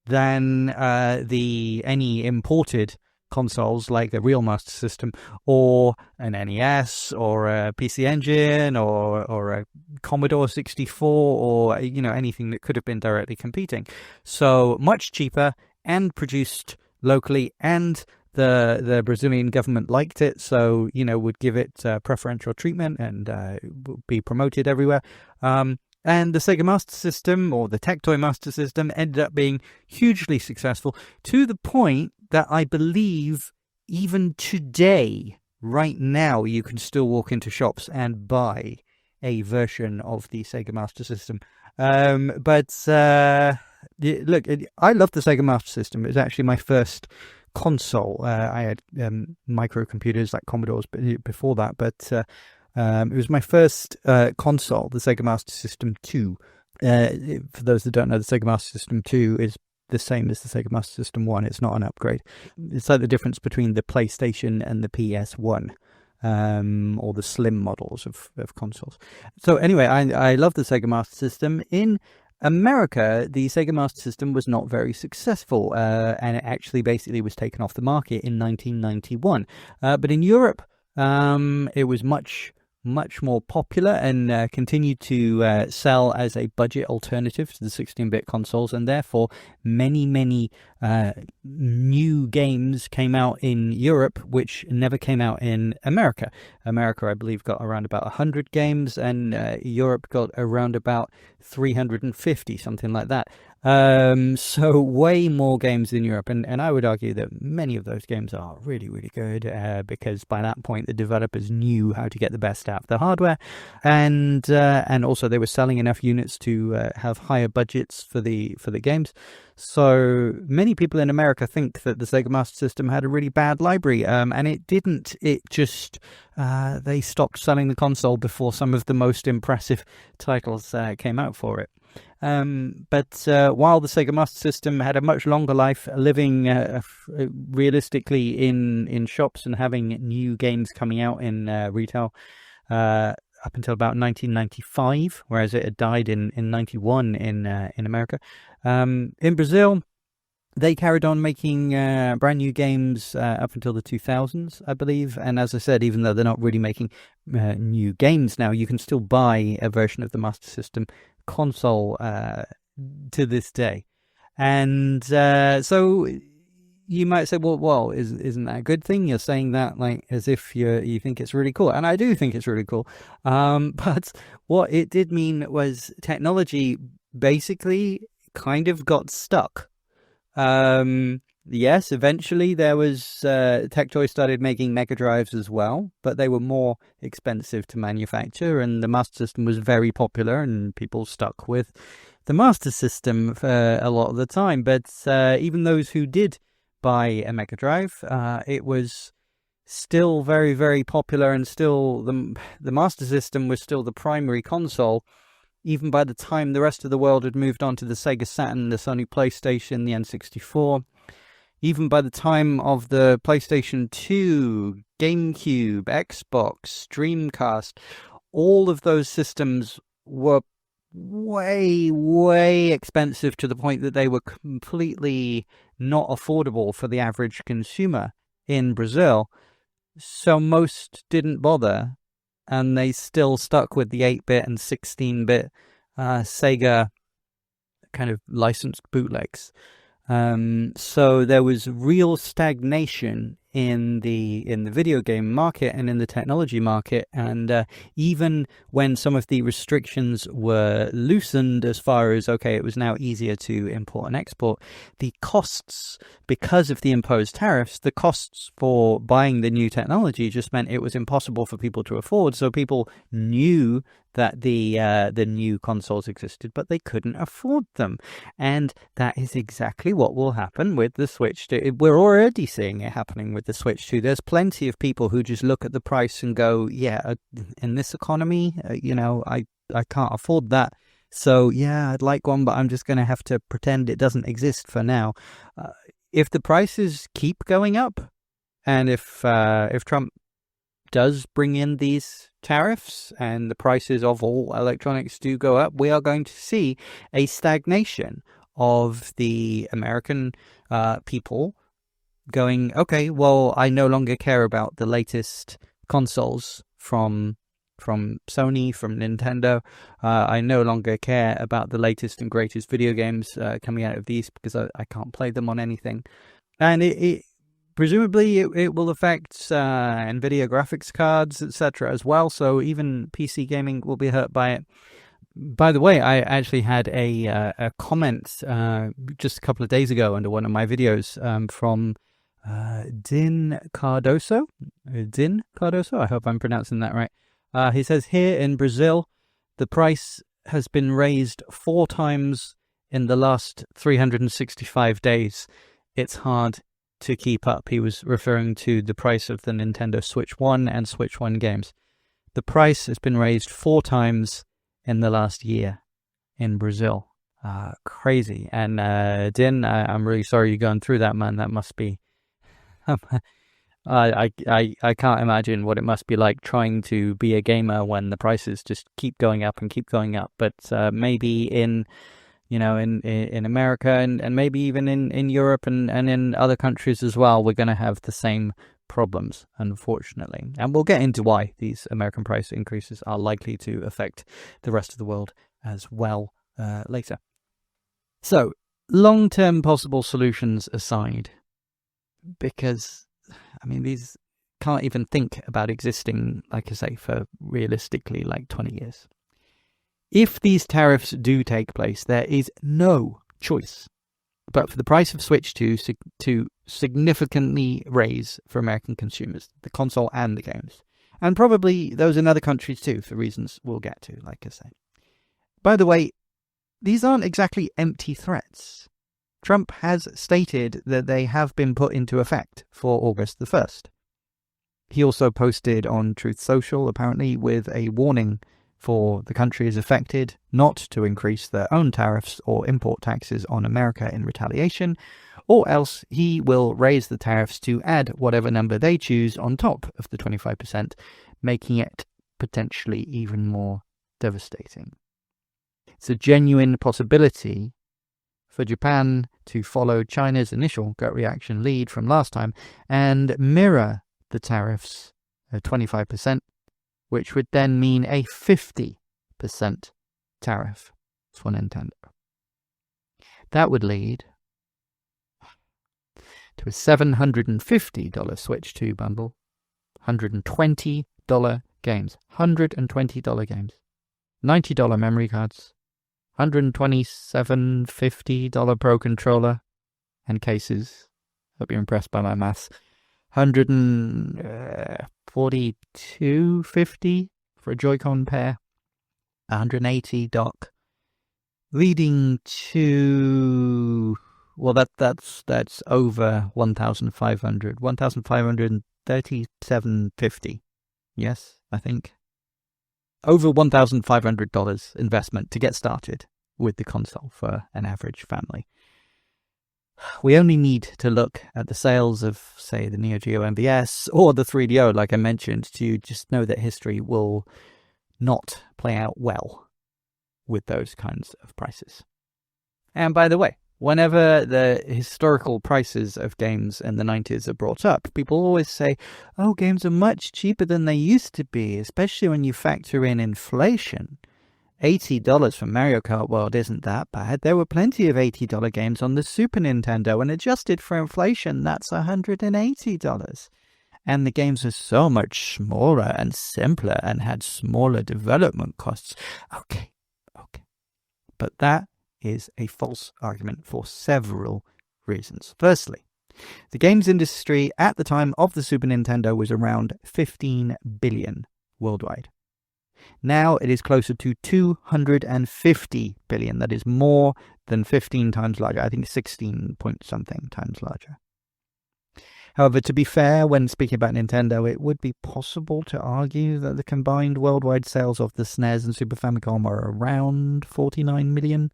than any imported consoles like a real Master System or an NES or a PC Engine or a Commodore 64 or anything that could have been directly competing. So much cheaper and produced locally, and the Brazilian government liked it, so would give it preferential treatment and be promoted everywhere. And the Sega Master System, or the Tectoy Master System, ended up being hugely successful, to the point that I believe even today, right now, you can still walk into shops and buy a version of the Sega Master System. Look, I love the Sega Master System. It was actually my first console. I had microcomputers like Commodores before that, but it was my first console, the Sega Master System 2. For those that don't know, the Sega Master System 2 is the same as the Sega Master System 1. It's not an upgrade. It's like the difference between the PlayStation and the PS1, or the slim models of consoles. So anyway, I love the Sega Master System. In America, the Sega Master System was not very successful, and it actually basically was taken off the market in 1991. But in Europe, it was much more popular and continued to sell as a budget alternative to the 16-bit consoles, and therefore many new games came out in Europe which never came out in America. America, I believe, got around about 100 games, and Europe got around about 350, something like that. So way more games in Europe, and I would argue that many of those games are really, really good, because by that point the developers knew how to get the best out of the hardware, and also they were selling enough units to have higher budgets for the games. So many people in America think that the Sega Master System had a really bad library, and it didn't. It just they stopped selling the console before some of the most impressive titles came out for it. But while the Sega Master System had a much longer life, living realistically in shops and having new games coming out in retail up until about 1995, whereas it had died in 91 in America. In Brazil, they carried on making brand new games up until the 2000s, I believe. And as I said, even though they're not really making new games now, you can still buy a version of the Master System console to this day. And so you might say, well, isn't that a good thing? You're saying that like as if you think it's really cool, and I do think it's really cool. But what it did mean was technology basically kind of got stuck. Yes, eventually there was Tectoy started making Mega Drives as well, but they were more expensive to manufacture, and the Master System was very popular, and people stuck with the Master System for a lot of the time. But even those who did buy a Mega Drive, it was still very, very popular, and still the Master System was still the primary console, even by the time the rest of the world had moved on to the Sega Saturn, the Sony PlayStation, the N64. Even by the time of the PlayStation 2, GameCube, Xbox, Dreamcast, all of those systems were way, way expensive, to the point that they were completely not affordable for the average consumer. in Brazil, so most didn't bother, and they still stuck with the 8-bit and 16-bit Sega kind of licensed bootlegs. So there was real stagnation in the video game market and in the technology market, and even when some of the restrictions were loosened, as far as it was now easier to import and export, the costs, because of the imposed tariffs, the costs for buying the new technology just meant it was impossible for people to afford. So people knew that the new consoles existed, but they couldn't afford them, and that is exactly what will happen with the Switch 2. We're already seeing it happening with the Switch 2. There's plenty of people who just look at the price and go, yeah, in this economy, I can't afford that. So yeah, I'd like one, but I'm just going to have to pretend it doesn't exist for now. If the prices keep going up, and if Trump does bring in these tariffs and the prices of all electronics do go up, we are going to see a stagnation of the American people going, okay, well, I no longer care about the latest consoles from Sony, from Nintendo. I no longer care about the latest and greatest video games coming out of these, because I can't play them on anything. And it presumably it will affect NVIDIA graphics cards, etc. as well, so even PC gaming will be hurt by it. By the way, I actually had a comment just a couple of days ago under one of my videos from Din Cardoso. I hope I'm pronouncing that right. He says, here in Brazil, the price has been raised 4 times in the last 365 days. It's hard to keep up. He was referring to the price of the Nintendo Switch 1 and Switch 1 games. The price has been raised 4 times in the last year in Brazil. Crazy. And Din, I'm really sorry you're going through that, man. That must be... I can't imagine what it must be like trying to be a gamer when the prices just keep going up and keep going up. But maybe in America and maybe even in Europe and in other countries as well, we're going to have the same problems, unfortunately. And we'll get into why these American price increases are likely to affect the rest of the world as well later. So, long-term possible solutions aside, because, these can't even think about existing, like I say, for realistically like 20 years. If these tariffs do take place, there is no choice but for the price of Switch 2 to significantly raise for American consumers, the console and the games. And probably those in other countries too, for reasons we'll get to, like I say. By the way, these aren't exactly empty threats. Trump has stated that they have been put into effect for August the 1st. He also posted on Truth Social, apparently, with a warning for the countries affected not to increase their own tariffs or import taxes on America in retaliation, or else he will raise the tariffs to add whatever number they choose on top of the 25%, making it potentially even more devastating. It's a genuine possibility for Japan to follow China's initial gut reaction lead from last time and mirror the tariffs at 25%, which would then mean a 50% tariff for Nintendo. That would lead to a $750 Switch 2 bundle, $120 games, $120 games, $90 memory cards, $127.50 Pro controller and cases. Hope you're impressed by my maths. $142.50 for a Joy-Con pair, $180 dock, leading to, well, that's over $1,500, $1,537.50. Yes, I think. Over $1,500 investment to get started with the console for an average family. We only need to look at the sales of, say, the Neo Geo MVS or the 3DO, like I mentioned, to just know that history will not play out well with those kinds of prices. And by the way, Whenever the historical prices of games in the 90s are brought up, people always say, oh, games are much cheaper than they used to be, especially when you factor in inflation. $80 for Mario Kart World isn't that bad. There were plenty of $80 games on the Super Nintendo, and adjusted for inflation, that's $180. And the games are so much smaller and simpler and had smaller development costs. Okay. But that is a false argument for several reasons. Firstly, the games industry at the time of the Super Nintendo was around 15 billion worldwide. Now it is closer to 250 billion. That is more than 15 times larger. I think 16 point something times larger. However, to be fair, when speaking about Nintendo, it would be possible to argue that the combined worldwide sales of the SNES and Super Famicom are around 49 million.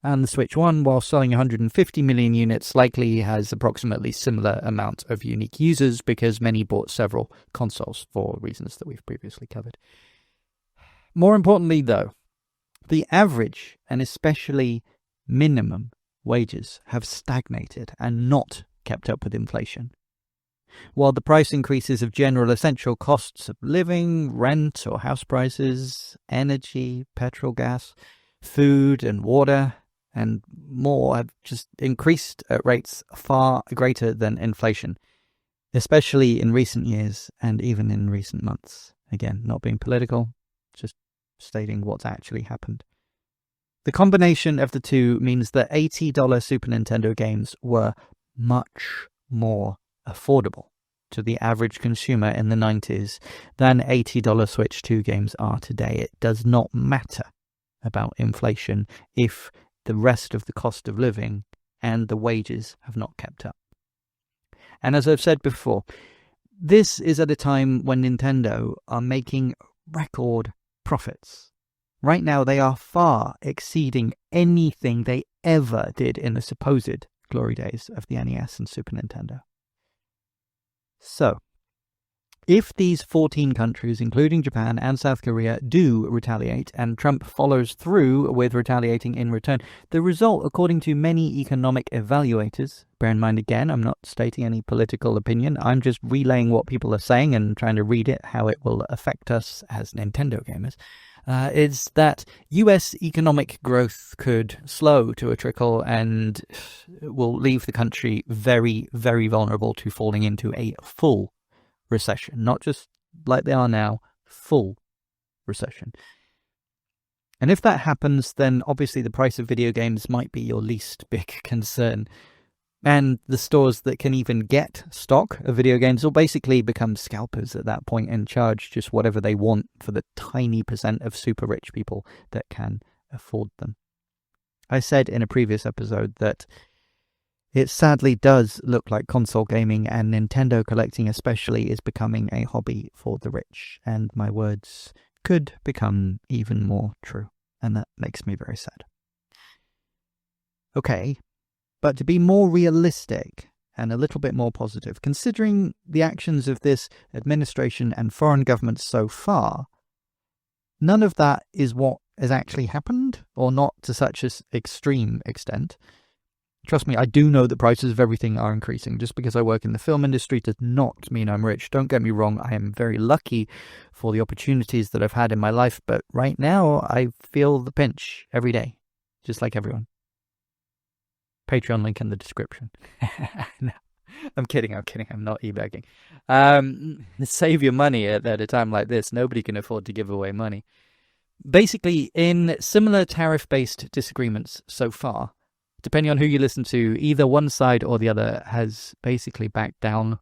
And the Switch 1, while selling 150 million units, likely has approximately similar amount of unique users because many bought several consoles for reasons that we've previously covered. More importantly, though, the average and especially minimum wages have stagnated and not kept up with inflation. While the price increases of general essential costs of living, rent or house prices, energy, petrol, gas, food and water, and more have just increased at rates far greater than inflation, especially in recent years and even in recent months. Again, not being political, just stating what's actually happened. The combination of the two means that $80 Super Nintendo games were much more affordable to the average consumer in the 90s than $80 Switch 2 games are today. It does not matter about inflation if the rest of the cost of living and the wages have not kept up. And as I've said before, this is at a time when Nintendo are making record profits. Right now, they are far exceeding anything they ever did in the supposed glory days of the NES and Super Nintendo. So, if these 14 countries, including Japan and South Korea, do retaliate and Trump follows through with retaliating in return, the result, according to many economic evaluators, bear in mind again, I'm not stating any political opinion, I'm just relaying what people are saying and trying to read it, how it will affect us as Nintendo gamers, is that US economic growth could slow to a trickle and will leave the country very, very vulnerable to falling into a full recession, not just like they are now, full recession. And if that happens, then obviously the price of video games might be your least big concern. And the stores that can even get stock of video games will basically become scalpers at that point and charge just whatever they want for the tiny percent of super rich people that can afford them. I said in a previous episode that it sadly does look like console gaming and Nintendo collecting especially is becoming a hobby for the rich, and my words could become even more true, and that makes me very sad. Okay, but to be more realistic and a little bit more positive, considering the actions of this administration and foreign governments so far, none of that is what has actually happened, or not to such an extreme extent. Trust me, I do know that prices of everything are increasing. Just because I work in the film industry does not mean I'm rich. Don't get me wrong, I am very lucky for the opportunities that I've had in my life, but right now I feel the pinch every day, just like everyone. Patreon link in the description. No, I'm kidding, I'm not e-begging. Save your money at a time like this. Nobody can afford to give away money. Basically, in similar tariff-based disagreements so far, depending on who you listen to, either one side or the other has basically backed down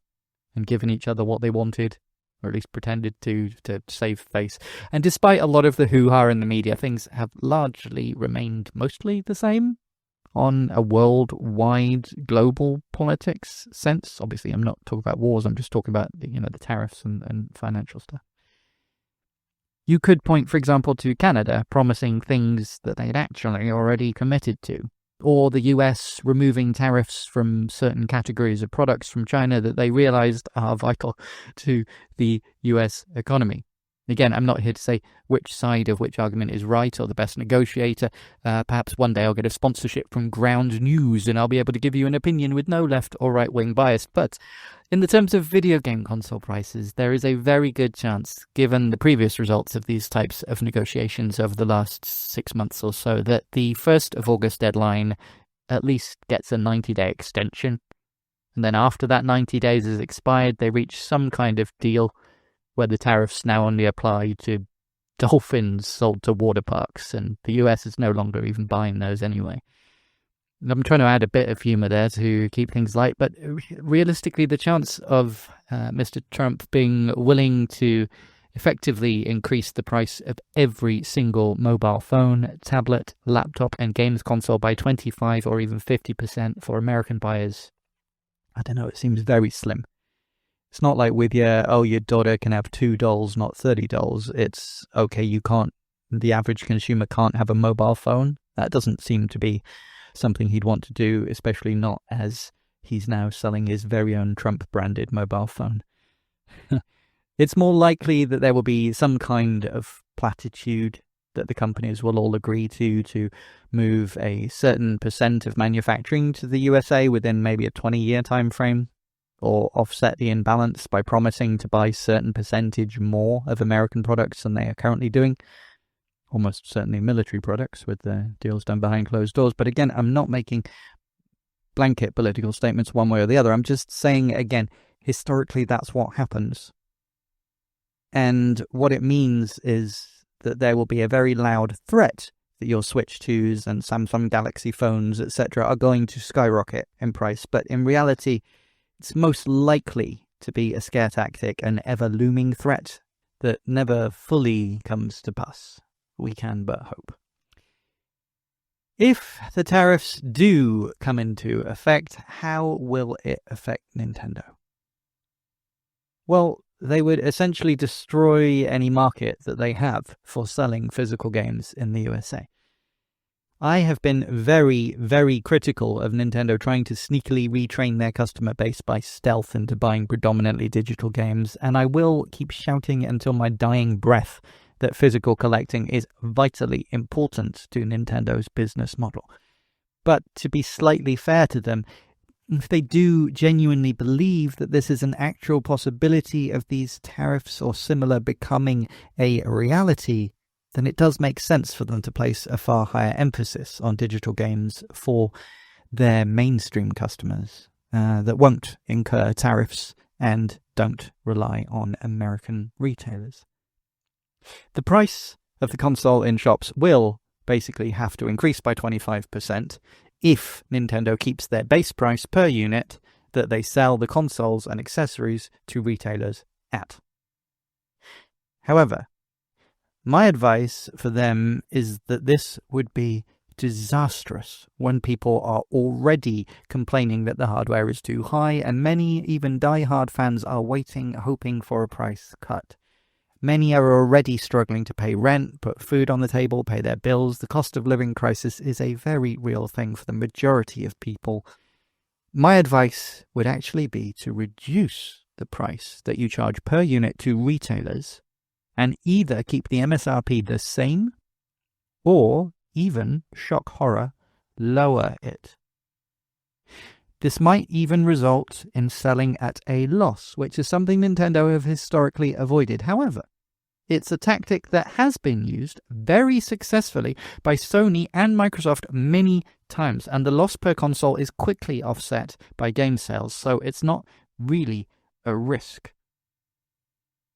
and given each other what they wanted, or at least pretended to save face. And despite a lot of the hoo-ha in the media, things have largely remained mostly the same on a worldwide global politics sense. Obviously, I'm not talking about wars, I'm just talking about the tariffs and financial stuff. You could point, for example, to Canada promising things that they'd actually already committed to, or the US removing tariffs from certain categories of products from China that they realized are vital to the US economy. Again, I'm not here to say which side of which argument is right or the best negotiator. Perhaps one day I'll get a sponsorship from Ground News and I'll be able to give you an opinion with no left or right-wing bias. But in the terms of video game console prices, there is a very good chance, given the previous results of these types of negotiations over the last 6 months or so, that the 1st of August deadline at least gets a 90-day extension. And then after that 90 days is expired, they reach some kind of deal where the tariffs now only apply to dolphins sold to water parks, and the US is no longer even buying those anyway. I'm trying to add a bit of humour there to keep things light, but realistically, the chance of Mr. Trump being willing to effectively increase the price of every single mobile phone, tablet, laptop, and games console by 25 or even 50% for American buyers, I don't know, it seems very slim. It's not like with your daughter can have $2, not $30. It's, okay, the average consumer can't have a mobile phone. That doesn't seem to be something he'd want to do, especially not as he's now selling his very own Trump-branded mobile phone. It's more likely that there will be some kind of platitude that the companies will all agree to move a certain percent of manufacturing to the USA within maybe a 20-year time frame, or offset the imbalance by promising to buy certain percentage more of American products than they are currently doing. Almost certainly military products with the deals done behind closed doors. But again, I'm not making blanket political statements one way or the other. I'm just saying, again, historically that's what happens. And what it means is that there will be a very loud threat that your Switch 2s and Samsung Galaxy phones, etc., are going to skyrocket in price. But in reality, it's most likely to be a scare tactic, an ever-looming threat that never fully comes to pass. We can but hope. If the tariffs do come into effect, how will it affect Nintendo? Well, they would essentially destroy any market that they have for selling physical games in the USA. I have been very, very critical of Nintendo trying to sneakily retrain their customer base by stealth into buying predominantly digital games, and I will keep shouting until my dying breath that physical collecting is vitally important to Nintendo's business model. But to be slightly fair to them, if they do genuinely believe that this is an actual possibility of these tariffs or similar becoming a reality, then it does make sense for them to place a far higher emphasis on digital games for their mainstream customers that won't incur tariffs and don't rely on American retailers. The price of the console in shops will basically have to increase by 25% if Nintendo keeps their base price per unit that they sell the consoles and accessories to retailers at. However, my advice for them is that this would be disastrous when people are already complaining that the hardware is too high, and many, even die-hard fans, are waiting, hoping for a price cut. Many are already struggling to pay rent, put food on the table, pay their bills. The cost of living crisis is a very real thing for the majority of people. My advice would actually be to reduce the price that you charge per unit to retailers and either keep the MSRP the same or even, shock horror, lower it. This might even result in selling at a loss, which is something Nintendo have historically avoided. However, it's a tactic that has been used very successfully by Sony and Microsoft many times, and the loss per console is quickly offset by game sales, so it's not really a risk.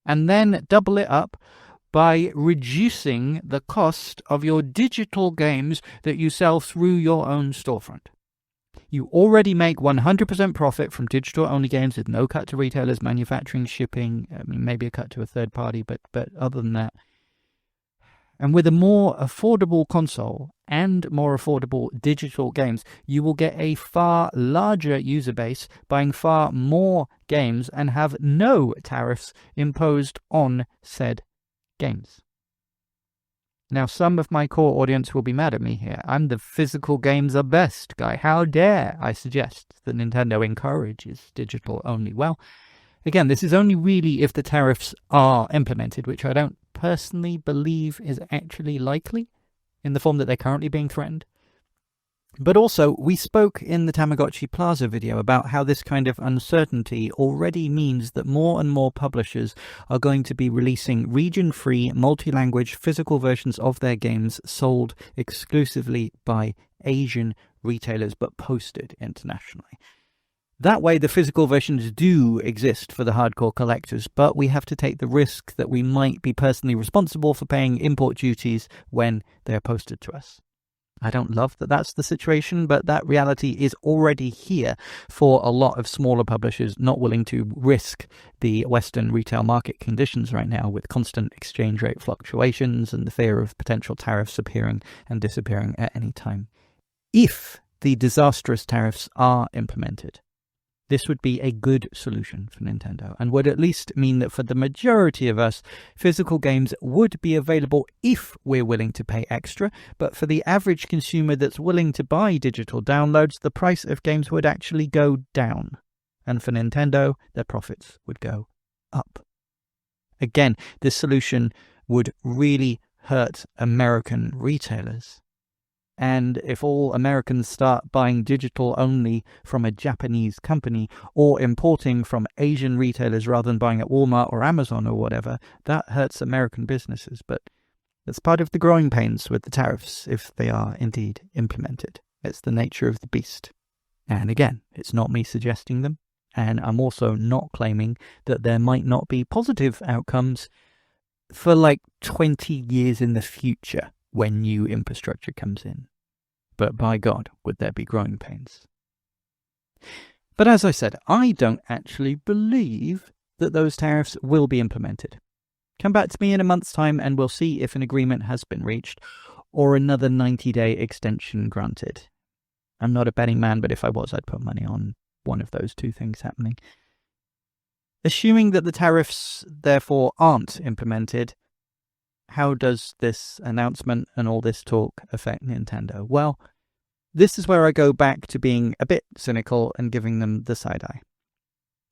And then double it up by reducing the cost of your digital games that you sell through your own storefront. You already make 100% profit from digital-only games with no cut to retailers, manufacturing, shipping, maybe a cut to a third party, but other than that. And with a more affordable console and more affordable digital games, you will get a far larger user base buying far more games and have no tariffs imposed on said games. Now, some of my core audience will be mad at me here. I'm the physical games are best guy. How dare I suggest that Nintendo encourages digital only? Well, Again, this is only really if the tariffs are implemented, which I don't personally believe is actually likely in the form that they're currently being threatened. But also, we spoke in the Tamagotchi Plaza video about how this kind of uncertainty already means that more and more publishers are going to be releasing region-free, multi-language physical versions of their games sold exclusively by Asian retailers but posted internationally. That way, the physical versions do exist for the hardcore collectors, but we have to take the risk that we might be personally responsible for paying import duties when they're posted to us. I don't love that that's the situation, but that reality is already here for a lot of smaller publishers not willing to risk the Western retail market conditions right now with constant exchange rate fluctuations and the fear of potential tariffs appearing and disappearing at any time. If the disastrous tariffs are implemented, this would be a good solution for Nintendo and would at least mean that for the majority of us, physical games would be available if we're willing to pay extra, but for the average consumer that's willing to buy digital downloads, the price of games would actually go down. And for Nintendo, their profits would go up. Again, this solution would really hurt American retailers. And if all Americans start buying digital only from a Japanese company or importing from Asian retailers rather than buying at Walmart or Amazon or whatever, that hurts American businesses. But that's part of the growing pains with the tariffs if they are indeed implemented. It's the nature of the beast. And again, it's not me suggesting them. And I'm also not claiming that there might not be positive outcomes for like 20 years in the future when new infrastructure comes in. But by God, would there be growing pains. But as I said, I don't actually believe that those tariffs will be implemented. Come back to me in a month's time and we'll see if an agreement has been reached or another 90-day extension granted. I'm not a betting man, but if I was, I'd put money on one of those two things happening. Assuming that the tariffs, therefore, aren't implemented, how does this announcement and all this talk affect Nintendo? Well, this is where I go back to being a bit cynical and giving them the side eye.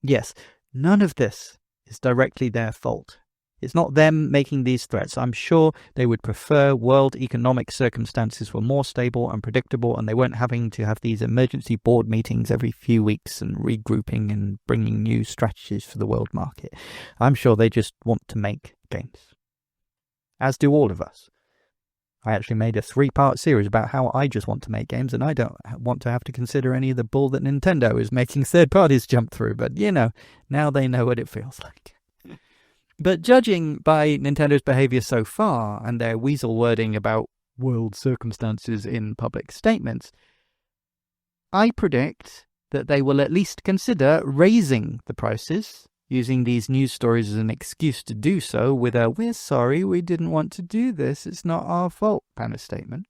Yes, none of this is directly their fault. It's not them making these threats. I'm sure they would prefer world economic circumstances were more stable and predictable and they weren't having to have these emergency board meetings every few weeks and regrouping and bringing new strategies for the world market. I'm sure they just want to make games. As do all of us. I actually made a 3-part series about how I just want to make games and I don't want to have to consider any of the bull that Nintendo is making third parties jump through. But, you know, now they know what it feels like. But judging by Nintendo's behavior so far and their weasel wording about world circumstances in public statements, I predict that they will at least consider raising the prices, using these news stories as an excuse to do so with a "we're sorry, we didn't want to do this, it's not our fault" kind of statement.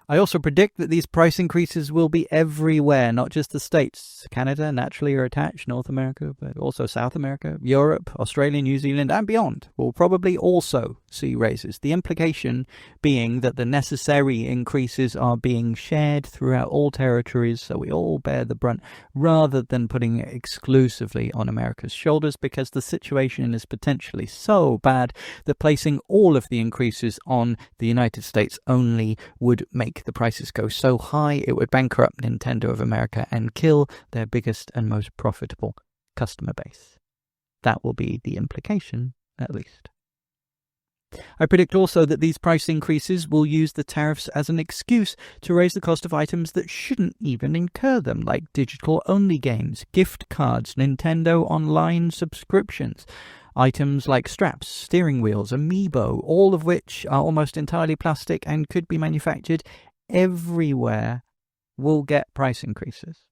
I also predict that these price increases will be everywhere, not just the States. Canada naturally are attached, North America, but also South America, Europe, Australia, New Zealand, and beyond will probably also see raises. The implication being that the necessary increases are being shared throughout all territories, so we all bear the brunt, rather than putting it exclusively on America's shoulders, because the situation is potentially so bad that placing all of the increases on the United States only would make the prices go so high it would bankrupt Nintendo of America and kill their biggest and most profitable customer base. That will be the implication, at least. I predict also that these price increases will use the tariffs as an excuse to raise the cost of items that shouldn't even incur them, like digital-only games, gift cards, Nintendo Online subscriptions, items like straps, steering wheels, amiibo, all of which are almost entirely plastic and could be manufactured everywhere, will get price increases.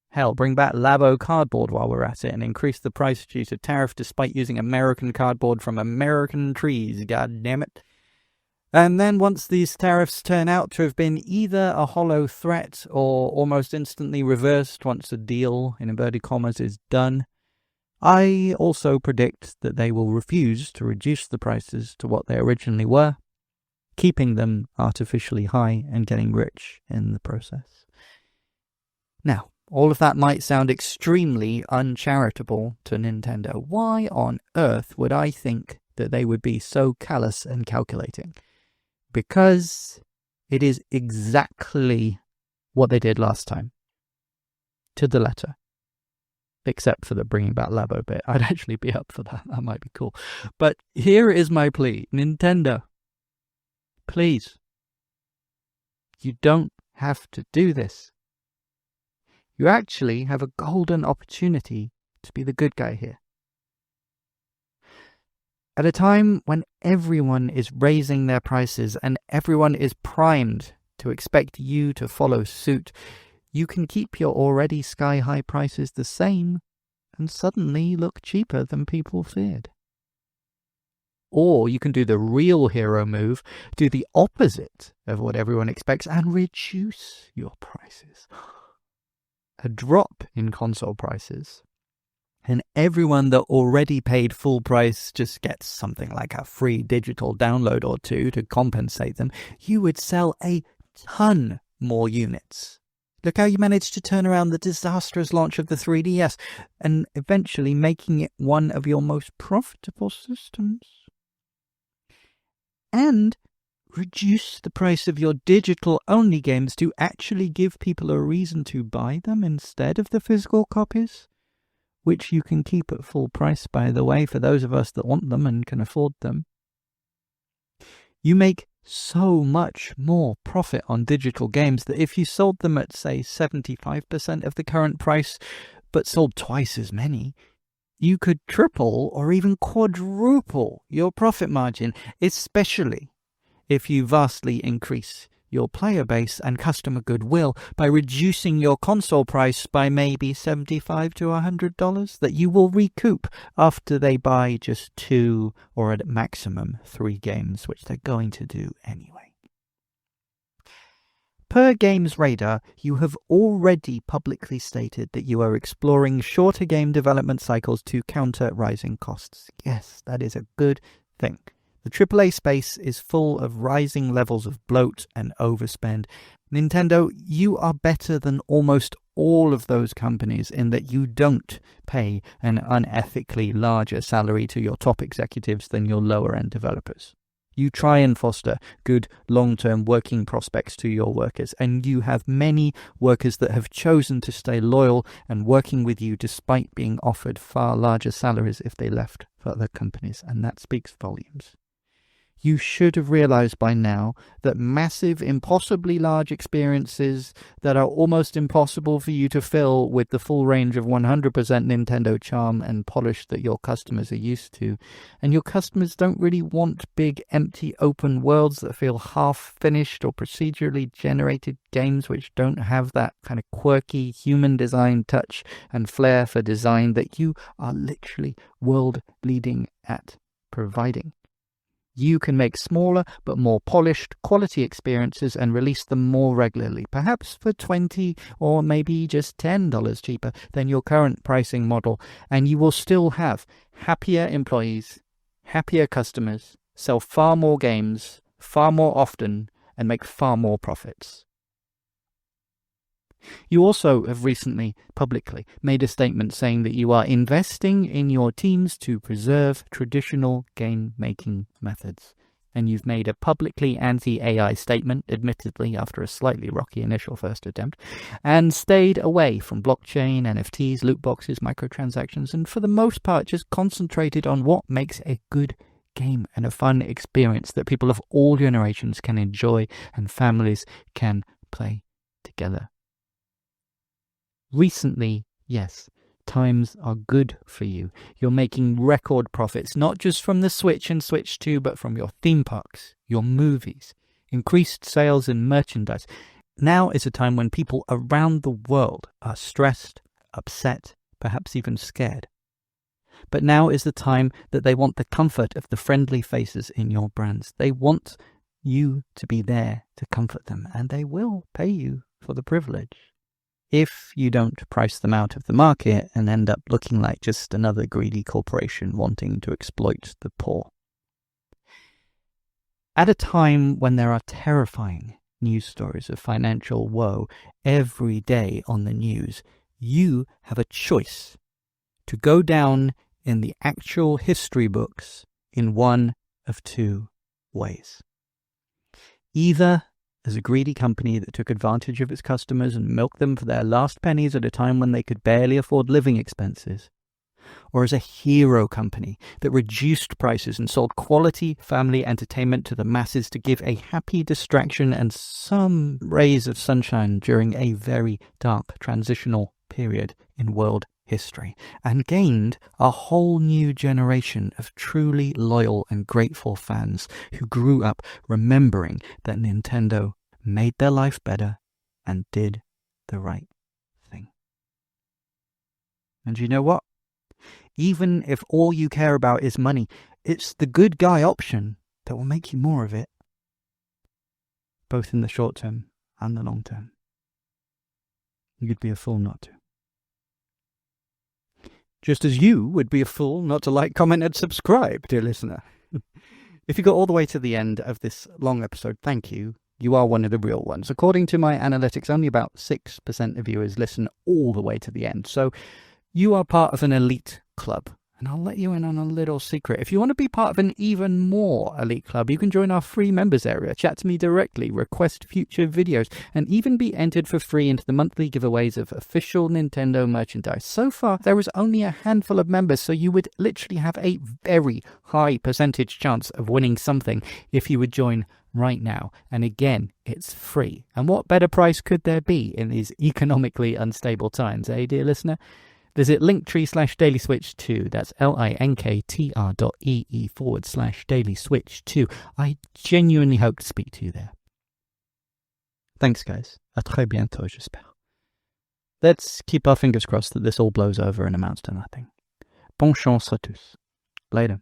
Hell, bring back Labo cardboard while we're at it and increase the price due to tariff despite using American cardboard from American trees, god damn it. And then once these tariffs turn out to have been either a hollow threat or almost instantly reversed once the deal, in inverted commas, is done, I also predict that they will refuse to reduce the prices to what they originally were, keeping them artificially high and getting rich in the process. Now, All of that might sound extremely uncharitable to Nintendo. Why on earth would I think that they would be so callous and calculating? Because it is exactly what they did last time. To the letter. Except for the bringing back Labo bit. I'd actually be up for that. That might be cool. But here is my plea. Nintendo, please. You don't have to do this. You actually have a golden opportunity to be the good guy here. At a time when everyone is raising their prices and everyone is primed to expect you to follow suit, you can keep your already sky-high prices the same and suddenly look cheaper than people feared. Or you can do the real hero move, do the opposite of what everyone expects and reduce your prices. A drop in console prices, and everyone that already paid full price just gets something like a free digital download or two to compensate them. You would sell a ton more units. Look how you managed to turn around the disastrous launch of the 3DS and eventually making it one of your most profitable systems. And reduce the price of your digital-only games to actually give people a reason to buy them instead of the physical copies, which you can keep at full price, by the way, for those of us that want them and can afford them. You make so much more profit on digital games that if you sold them at, say, 75% of the current price, but sold twice as many, you could triple or even quadruple your profit margin, especially if you vastly increase your player base and customer goodwill by reducing your console price by maybe $75 to $100 that you will recoup after they buy just 2 or at maximum 3 games, which they're going to do anyway. Per Games Radar, you have already publicly stated that you are exploring shorter game development cycles to counter rising costs. Yes, that is a good thing. The AAA space is full of rising levels of bloat and overspend. Nintendo, you are better than almost all of those companies in that you don't pay an unethically larger salary to your top executives than your lower-end developers. You try and foster good long-term working prospects to your workers, and you have many workers that have chosen to stay loyal and working with you despite being offered far larger salaries if they left for other companies, and that speaks volumes. You should have realized by now that massive, impossibly large experiences that are almost impossible for you to fill with the full range of 100% Nintendo charm and polish that your customers are used to. And your customers don't really want big, empty, open worlds that feel half-finished or procedurally generated games which don't have that kind of quirky human design touch and flair for design that you are literally world-leading at providing. You can make smaller but more polished quality experiences and release them more regularly, perhaps for $20 or maybe just $10 cheaper than your current pricing model, and you will still have happier employees, happier customers, sell far more games, far more often, and make far more profits. You also have recently publicly made a statement saying that you are investing in your teams to preserve traditional game-making methods. And you've made a publicly anti-AI statement, admittedly after a slightly rocky initial first attempt, and stayed away from blockchain, NFTs, loot boxes, microtransactions, and for the most part just concentrated on what makes a good game and a fun experience that people of all generations can enjoy and families can play together. Recently, yes, times are good for you. You're making record profits, not just from the Switch and Switch 2, but from your theme parks, your movies, increased sales in merchandise. Now is a time when people around the world are stressed, upset, perhaps even scared. But now is the time that they want the comfort of the friendly faces in your brands. They want you to be there to comfort them, and they will pay you for the privilege. If you don't price them out of the market and end up looking like just another greedy corporation wanting to exploit the poor. At a time when there are terrifying news stories of financial woe every day on the news, you have a choice to go down in the actual history books in one of two ways. Either as a greedy company that took advantage of its customers and milked them for their last pennies at a time when they could barely afford living expenses, or as a hero company that reduced prices and sold quality family entertainment to the masses to give a happy distraction and some rays of sunshine during a very dark transitional period in world history, and gained a whole new generation of truly loyal and grateful fans who grew up remembering that Nintendo made their life better and did the right thing. And you know what? Even if all you care about is money, it's the good guy option that will make you more of it, both in the short term and the long term. You'd be a fool not to. Just as you would be a fool not to like, comment, and subscribe, dear listener. If you got all the way to the end of this long episode, thank you. You are one of the real ones. According to my analytics, only about 6% of viewers listen all the way to the end. So you are part of an elite club. And I'll let you in on a little secret. If you want to be part of an even more elite club, you can join our free members area, chat to me directly, request future videos, and even be entered for free into the monthly giveaways of official Nintendo merchandise. So far, there is only a handful of members, so you would literally have a very high percentage chance of winning something if you would join right now. And again, it's free. And what better price could there be in these economically unstable times, eh, dear listener? Visit linktree/dailyswitch2. That's linktr.ee/dailyswitch2. I genuinely hope to speak to you there. Thanks, guys. À très bientôt, j'espère. Let's keep our fingers crossed that this all blows over and amounts to nothing. Bonne chance à tous. Later.